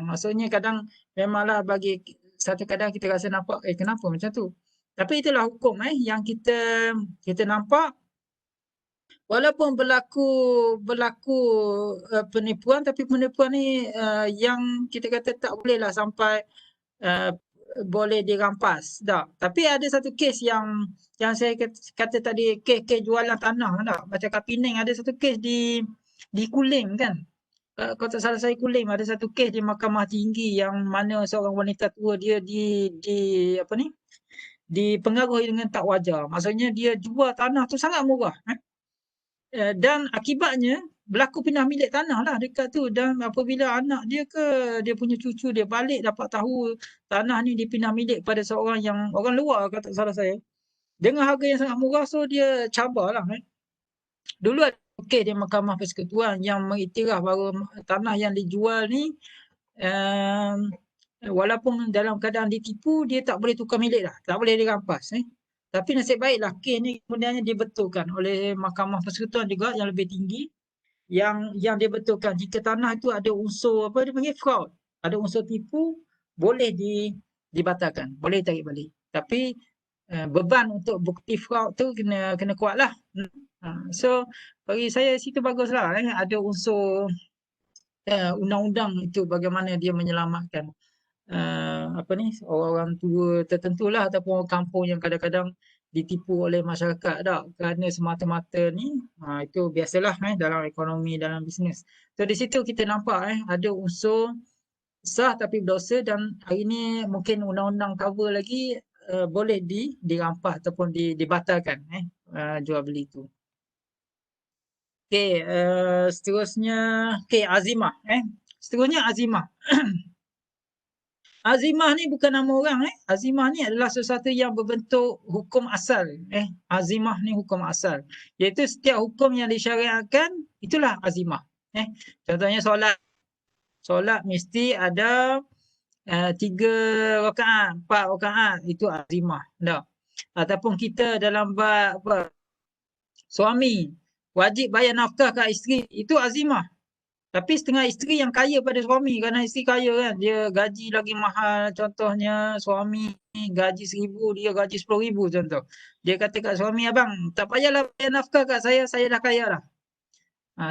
Maksudnya kadang memanglah bagi satu kadang kita rasa nampak kenapa macam tu. Tapi itulah hukum yang kita nampak. Walaupun berlaku penipuan, tapi penipuan ni yang kita kata tak boleh lah sampai boleh dirampas. Tak. Tapi ada satu kes yang saya kata tadi, kes jualan tanah tak. Macam kat Penang ada satu kes di Kulim kan. Kalau tak salah saya Kulim ada satu kes di Mahkamah Tinggi yang mana seorang wanita tua dia dipengaruhi dengan tak wajar. Maksudnya dia jual tanah tu sangat murah. Dan akibatnya berlaku pindah milik tanah lah dekat tu. Dan apabila anak dia dia punya cucu dia balik dapat tahu tanah ni dipindah milik pada seorang yang orang luar kalau tak salah saya. Dengan harga yang sangat murah, so dia cabarlah. Dulu ada kes di Mahkamah Persekutuan yang mengiktiraf bahawa tanah yang dijual ni walaupun dalam keadaan ditipu, dia tak boleh tukar milik dah. Tak boleh dirampas. Tapi nasib baiklah kes ni kemudiannya dibetulkan oleh Mahkamah Persekutuan juga yang lebih tinggi yang dia betulkan jika tanah itu ada unsur apa dia panggil fraud, ada unsur tipu, boleh dibatalkan, boleh tarik balik. Tapi beban untuk bukti fraud tu kena kuatlah. So bagi saya situ baguslah ada unsur undang-undang itu bagaimana dia menyelamatkan apa ni orang-orang tua tertentulah ataupun orang kampung yang kadang-kadang ditipu oleh masyarakat tak kerana semata-mata ni itu biasalah dalam ekonomi dalam bisnes. So di situ kita nampak ada unsur sah tapi berdosa dan hari ni mungkin undang-undang cover lagi boleh dirampas ataupun dibatalkan jual beli tu. Okey, seterusnya azimah seterusnya azimah. Azimah ni bukan nama orang Azimah ni adalah sesuatu yang berbentuk hukum asal Azimah ni hukum asal. Iaitu setiap hukum yang disyariatkan itulah azimah. Contohnya solat. Solat mesti ada 3 rakaat, 4 rakaat itu azimah. Tak? Ataupun kita dalam bab apa? Suami wajib bayar nafkah kat isteri, itu azimah. Tapi setengah isteri yang kaya pada suami kerana isteri kaya kan, dia gaji lagi mahal contohnya, suami gaji 1,000 dia gaji 10,000 contoh. Dia kata kat suami, abang tak payahlah bayar nafkah kat saya dah kaya dah.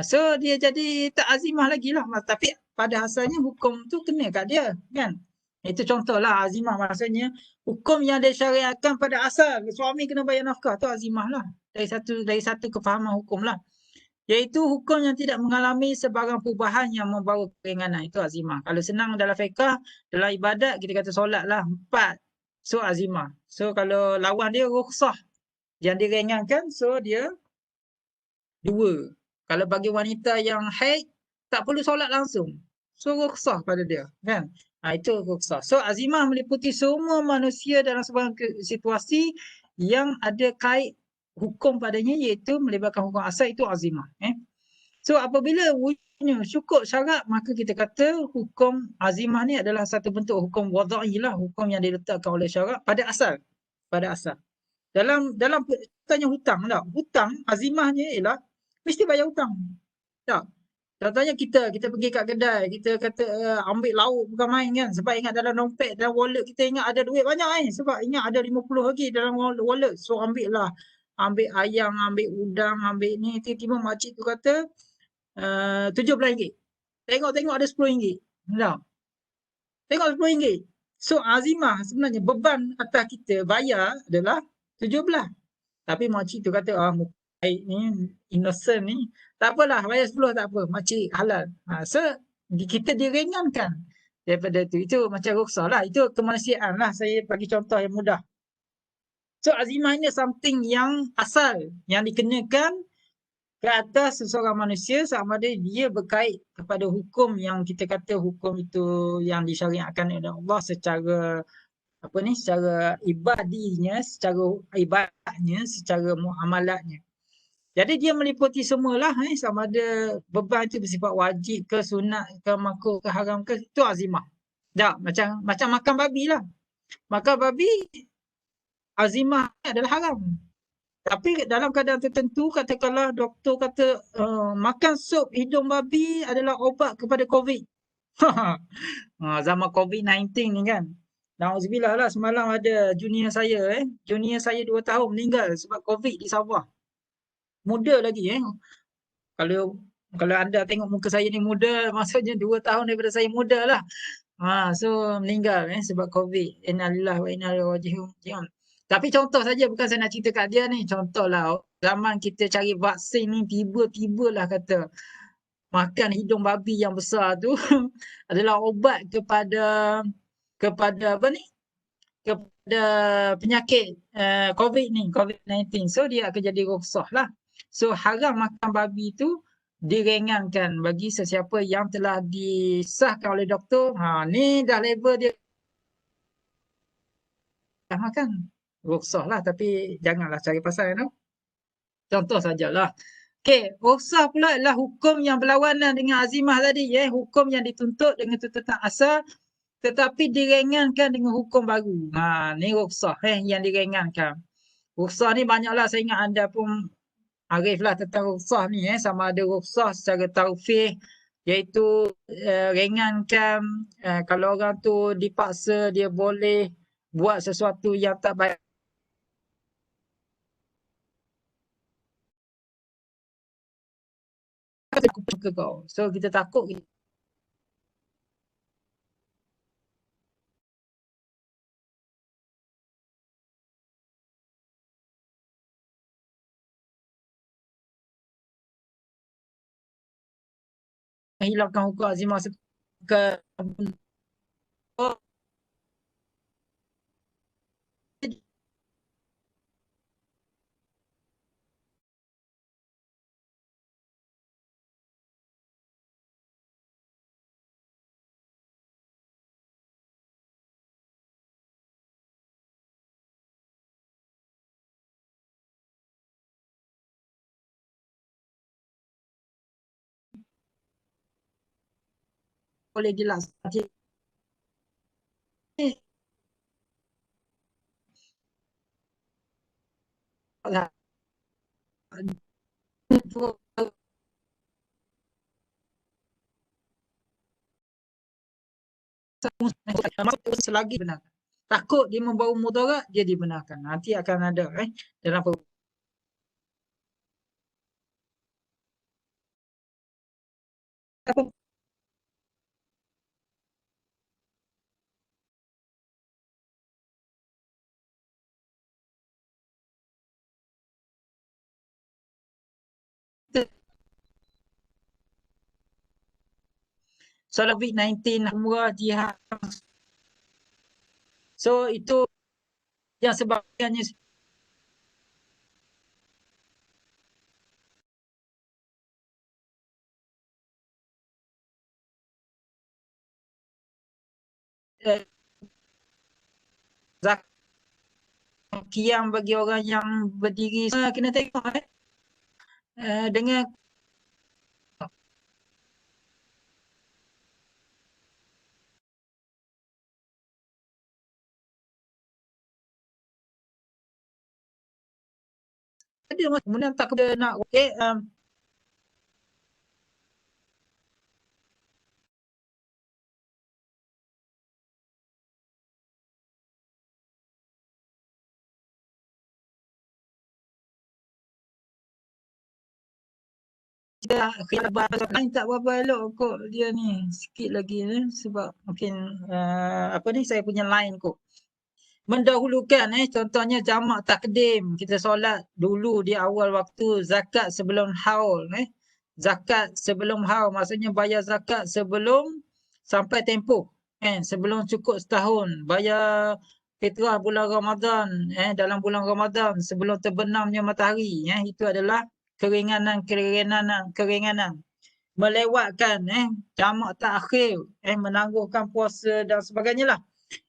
So dia jadi tak azimah lagi lah. Tapi pada asalnya hukum tu kena kat dia kan. Itu contohlah azimah, maksudnya hukum yang disyariatkan pada asal suami kena bayar nafkah tu azimah lah. Dari satu kefahaman hukum lah. Iaitu hukum yang tidak mengalami sebarang perubahan yang membawa keringanan. Itu azimah. Kalau senang dalam fiqah, dalam ibadat, kita kata solat lah 4. So azimah. So kalau lawan dia rukhsah. Yang diringankan, so dia 2. Kalau bagi wanita yang haid, tak perlu solat langsung. So rukhsah pada dia. Kan? Itu rukhsah. So azimah meliputi semua manusia dalam sebarang situasi yang ada kait hukum padanya, iaitu melibatkan hukum asal, itu azimah. So apabila wujudnya cukup syarat, maka kita kata hukum azimah ni adalah satu bentuk hukum wadai lah, hukum yang diletakkan oleh syarat pada asal. Pada asal. Dalam tanya hutang tak? Hutang azimahnya ialah mesti bayar hutang. Tak? Contohnya kita pergi kat kedai, kita kata ambil lauk bukan main kan, sebab ingat dalam dompet, dalam wallet kita ingat ada duit banyak sebab ingat ada 50 lagi dalam wallet. So ambil ayam, ambil udang, ambil ni, tiba-tiba makcik tu kata RM17. Tengok ada RM10. Tak? Tengok RM10. So azimah sebenarnya beban atas kita bayar adalah 17. Tapi makcik tu kata baik ni, innocent ni, tak apalah bayar 10 tak apa, makcik halal. So kita diringankan daripada tu. Itu macam rukhsah lah, itu kemanusiaan lah. Saya bagi contoh yang mudah. So azimah ini something yang asal, yang dikenakan ke atas seseorang manusia sama ada dia berkait kepada hukum yang kita kata hukum itu yang disyariatkan oleh Allah secara secara ibadinya, secara ibadahnya, secara muamalatnya. Jadi dia meliputi semualah sama ada beban itu bersifat wajib ke, sunat ke, makruh ke, haram ke, itu azimah. Tak, macam makan babi lah. Makan babi azimah adalah haram. Tapi dalam keadaan tertentu, katakanlah doktor kata makan sup hidung babi adalah obat kepada COVID. Zaman COVID-19 ni kan. Nauzubillah lah, semalam ada junior saya 2 tahun meninggal sebab COVID di Sabah. Muda lagi Kalau anda tengok muka saya ni muda, maksudnya 2 tahun daripada saya muda lah. So meninggal sebab COVID. Innalillahi wa inna ilaihi raji'un. Tapi contoh saja, bukan saya nak cerita kat dia ni. Contohlah zaman kita cari vaksin ni, tiba-tibalah kata makan hidung babi yang besar tu adalah obat kepada apa ni? Kepada penyakit COVID ni, COVID-19. So dia akan jadi rukhsah lah. So haram makan babi tu diringankan bagi sesiapa yang telah disahkan oleh doktor. Ni dah level dia dah makan. Rukhsah lah, tapi janganlah cari pasal tu. Contoh sajalah. Okey, rukhsah pula adalah hukum yang berlawanan dengan azimah tadi. Hukum yang dituntut dengan tuntutan asal tetapi diringankan dengan hukum baru. Ni rukhsah yang diringankan. Rukhsah ni banyaklah, saya ingat anda pun ariflah tentang rukhsah ni. Sama ada rukhsah secara taufih, iaitu ringankan kalau orang tu dipaksa dia boleh buat sesuatu yang tak baik ke kau. So kita takut kita hilangkan hukum azimah ke boleh jelas. Selagi benar. Takut dia membawa mudarat, dia dibenarkan. Nanti akan ada dalam apa soal COVID-19 murah jihad. So itu yang sebabnya kiam bagi orang yang berdiri kena tengok dengan dia kemudian tak kena nak kita khilafah lain tak berapa elok kot dia ni sikit lagi sebab mungkin apa ni saya punya line kot mendahulukan contohnya jamak takdim kita solat dulu di awal waktu zakat sebelum haul zakat sebelum haul maksudnya bayar zakat sebelum sampai tempoh sebelum cukup setahun bayar fitrah bulan Ramadan dalam bulan Ramadan sebelum terbenamnya matahari itu adalah keringanan melewatkan jamak takhir menangguhkan puasa dan sebagainya lah.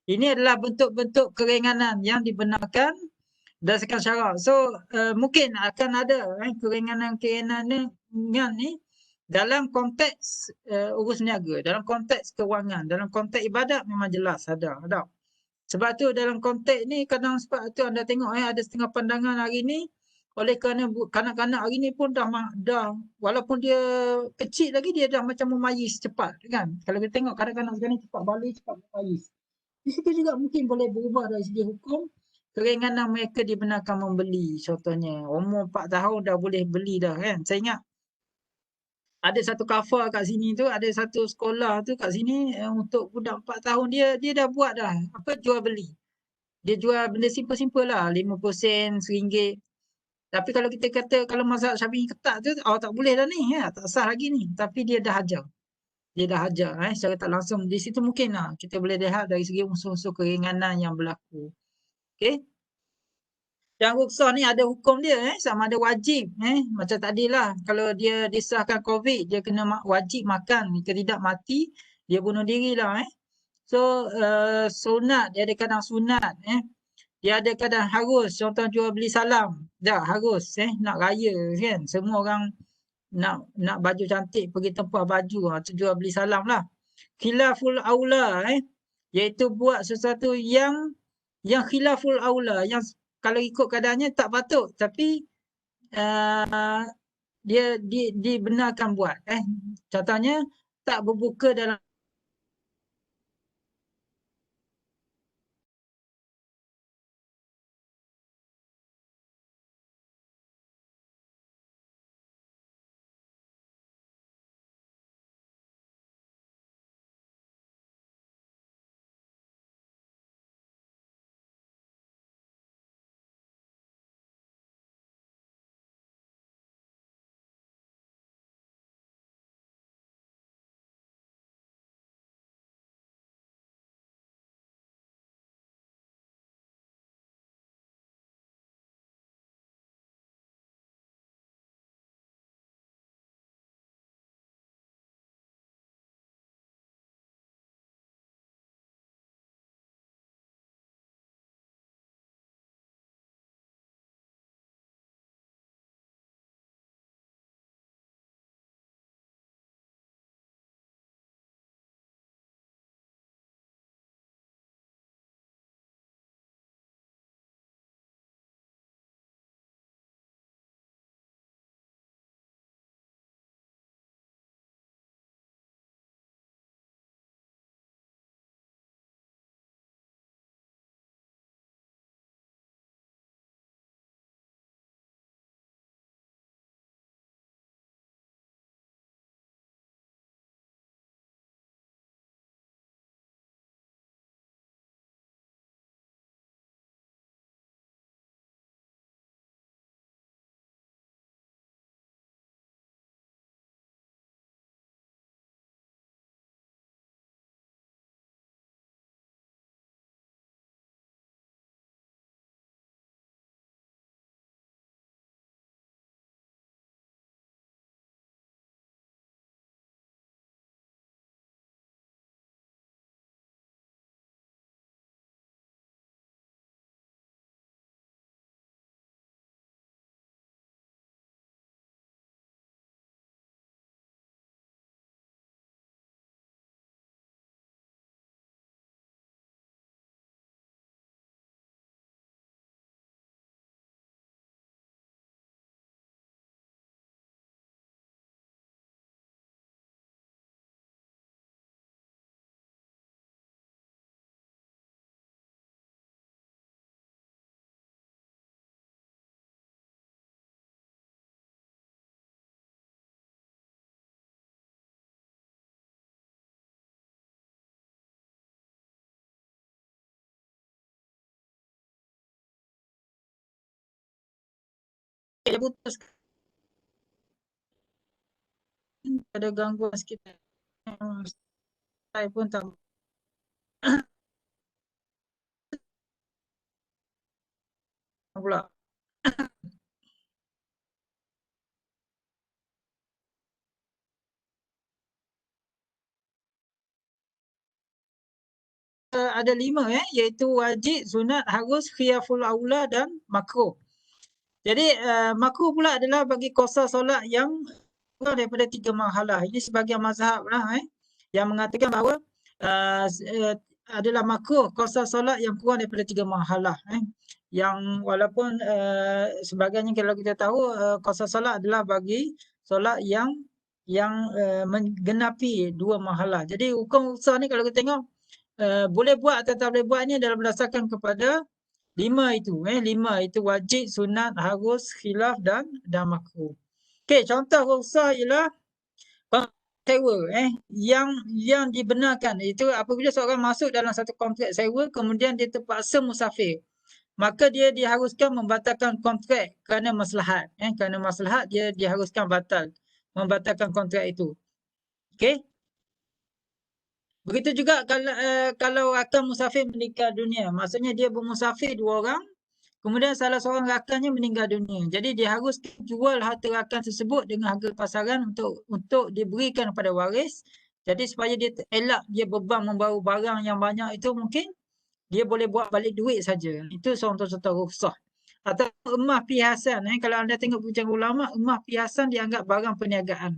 Ini adalah bentuk-bentuk keringanan yang dibenarkan berdasarkan syarak. So mungkin akan ada keringanan-keringanan ni dalam konteks urus niaga, dalam konteks kewangan, dalam konteks ibadat memang jelas ada. Sebab tu dalam konteks ni kadang sebab tu anda tengok ada setengah pandangan hari ni oleh kerana kanak-kanak hari ni pun dah walaupun dia kecil lagi dia dah macam memayis cepat kan. Kalau kita tengok kanak-kanak sekarang ni cepat balik, cepat memayis. Di situ juga mungkin boleh berubah dari segi hukum. Keringanan mereka dibenarkan membeli. Contohnya, umur 4 tahun dah boleh beli dah kan. Saya ingat ada satu kafar kat sini tu, ada satu sekolah tu kat sini untuk budak 4 tahun dia dah buat dah. Apa jual beli. Dia jual benda simple-simple lah. 50 sen, RM1. Tapi kalau kita kata kalau mazhab Syafi'i ketat tu, tak boleh dah ni. Tak sah lagi ni. Tapi dia dah ajar. Dia dah ajar secara tak langsung. Di situ mungkin lah kita boleh lihat dari segi unsur-unsur keringanan yang berlaku. Okey. Yang rukhsah ni ada hukum dia sama ada wajib macam tadilah kalau dia disahkan COVID dia kena wajib makan jika tidak mati dia bunuh dirilah So sunat dia ada kadang sunat dia ada kadang harus contoh jual beli salam dah harus nak raya kan semua orang nak baju cantik pergi tempah baju tu jual beli salam lah khilaful aula iaitu buat sesuatu yang khilaful aula yang kalau ikut keadaannya tak patut tapi uh, dia dibenarkan buat contohnya tak berbuka dalam dia putus, ada gangguan sikit. Saya pun tak pula. Ada 5 iaitu wajib, sunat, harus, khilaful aula dan makruh. Jadi makruh pula adalah bagi qasar solat yang kurang daripada 3 marhalah. Ini sebahagian mazhab lah yang mengatakan bahawa adalah makruh qasar solat yang kurang daripada 3 marhalah. Yang walaupun sebagainya kalau kita tahu qasar solat adalah bagi solat yang menggenapi 2 marhalah. Jadi hukum qasar ni kalau kita tengok boleh buat atau tak boleh buat ni adalah berdasarkan kepada 5 itu. 5 itu wajib, sunat, harus, khilaf dan makruh. Okey, contoh rukhsah ialah sewa yang dibenarkan itu apabila seorang masuk dalam satu kontrak sewa kemudian dia terpaksa musafir, maka dia diharuskan membatalkan kontrak kerana maslahat. Kerana maslahat dia diharuskan membatalkan kontrak itu. Okey. Begitu juga kalau rakan musafir meninggal dunia, maksudnya dia bermusafir 2 orang, kemudian salah seorang rakannya meninggal dunia. Jadi dia harus jual harta rakan tersebut dengan harga pasaran untuk diberikan kepada waris. Jadi supaya dia elak dia beban membawa barang yang banyak itu, mungkin dia boleh buat balik duit saja. Itu contoh-contoh rukhsah. Atau emas perhiasan. Kalau anda tengok bincang ulama, emas perhiasan dianggap barang perniagaan.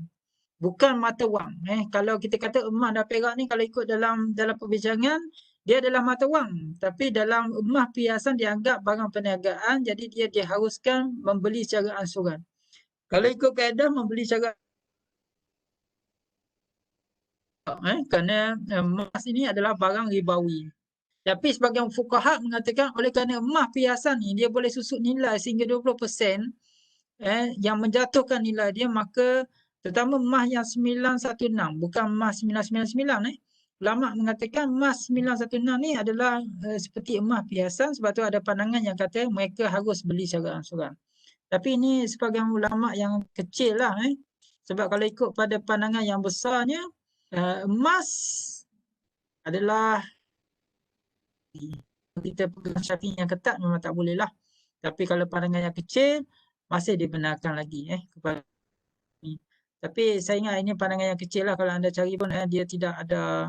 Bukan mata wang. Kalau kita kata emas dan perak ni kalau ikut dalam perbincangan, dia adalah mata wang. Tapi dalam emas perhiasan dianggap barang perniagaan, jadi dia diharuskan membeli secara ansuran. Kalau ikut kaedah membeli secara kerana emas ini adalah barang ribawi. Tapi sebagian fuqaha mengatakan oleh kerana emas perhiasan ni dia boleh susut nilai sehingga 20% yang menjatuhkan nilai dia, maka terutama emas yang 916 bukan emas 999 ulama mengatakan emas 916 ni adalah seperti emas perhiasan, sebab tu ada pandangan yang kata mereka harus beli secara ansuran. Tapi ini sebagian ulama yang kecil lah sebab kalau ikut pada pandangan yang besarnya emas adalah kita pegang Syafi'i yang ketat memang tak boleh lah. Tapi kalau pandangan yang kecil masih dibenarkan lagi kepada ni. Tapi saya ingat ini pandangan yang kecil lah, kalau anda cari pun dia tidak ada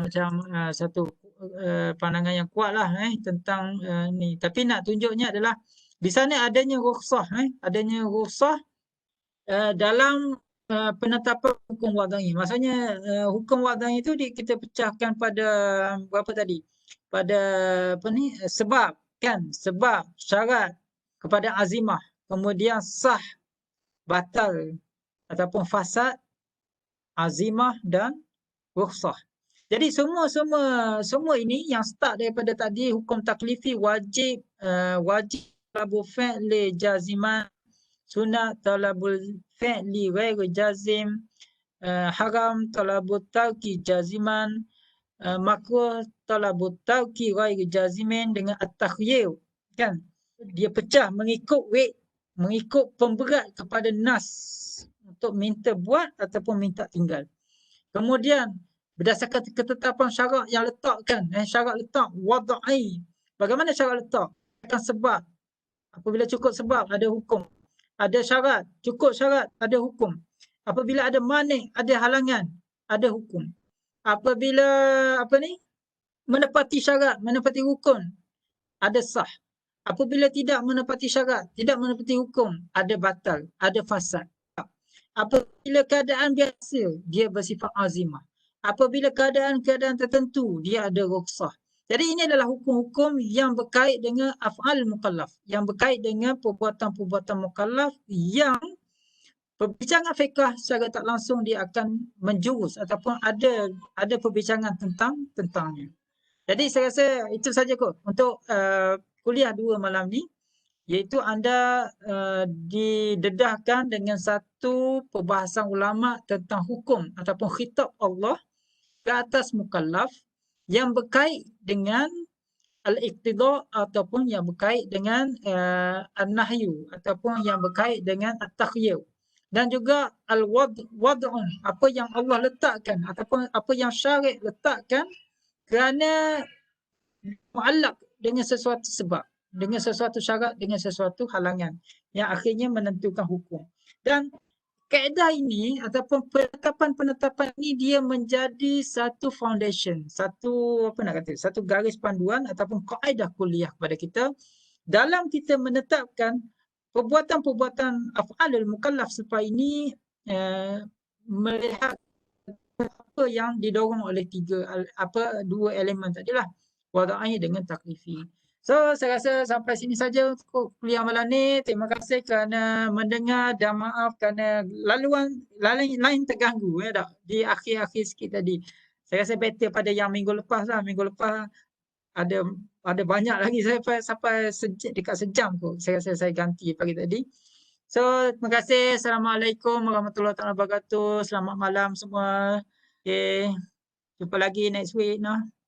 macam satu pandangan yang kuat lah tentang ni. Tapi nak tunjuknya adalah di sana adanya rukhsah dalam penetapan hukum wadai. Maksudnya hukum wadai itu kita pecahkan pada berapa tadi? Pada sebab kan, sebab, syarat, kepada azimah, kemudian sah, batal ataupun fasad, azimah dan rukhsah. Jadi semua ini yang start daripada tadi hukum taklifi wajib talabul fi'li jaziman, sunat talabul fi'li ghairu jazim, haram talabul tarki jaziman, makruh talabul tarki ghairu jazimin dengan at-takhyir kan. Dia pecah mengikut pemberat kepada nas untuk minta buat ataupun minta tinggal. Kemudian berdasarkan ketetapan syarak yang letakkan, syarak letak wadai. Bagaimana syarak letak? Akan sebab. Apabila cukup sebab ada hukum. Ada syarat, cukup syarat ada hukum. Apabila ada manik, ada halangan, ada hukum. Apabila menepati syarat, menepati rukun, ada sah. Apabila tidak menepati syarat, tidak menepati hukum, ada batal, ada fasad. Apabila keadaan biasa, dia bersifat azimah. Apabila keadaan-keadaan tertentu, dia ada rukhsah. Jadi ini adalah hukum-hukum yang berkait dengan af'al mukallaf, yang berkait dengan perbuatan-perbuatan mukallaf yang perbincangan fiqh secara tak langsung dia akan menjurus ataupun ada perbincangan tentangnya. Jadi saya rasa itu saja kot untuk kuliah 2 malam ni, iaitu anda didedahkan dengan satu perbahasan ulama tentang hukum ataupun khitab Allah ke atas mukallaf yang berkait dengan al-iqtida ataupun yang berkait dengan an-nahyu ataupun yang berkait dengan at-takhyir. Dan juga al-wad'un, apa yang Allah letakkan ataupun apa yang syariat letakkan kerana muallaq dengan sesuatu sebab, dengan sesuatu syarat, dengan sesuatu halangan yang akhirnya menentukan hukum. Dan kaedah ini ataupun penetapan-penetapan ini dia menjadi satu foundation, satu apa nak kata, satu garis panduan ataupun kaedah kuliah kepada kita dalam kita menetapkan perbuatan-perbuatan af'alul mukallaf selepas ini melihat apa yang didorong oleh dua elemen tadilah, wadai dengan taklifi. So, saya rasa sampai sini saja untuk kuliah malam ni. Terima kasih kerana mendengar dan maaf kerana lain terganggu tak di akhir-akhir sikit tadi. Saya rasa better pada yang minggu lepas lah. Minggu lepas ada banyak lagi sampai dekat sejam kot. Saya rasa saya ganti pagi tadi. So, terima kasih. Assalamualaikum warahmatullahi wabarakatuh. Selamat malam semua. Okay. Jumpa lagi next week. No?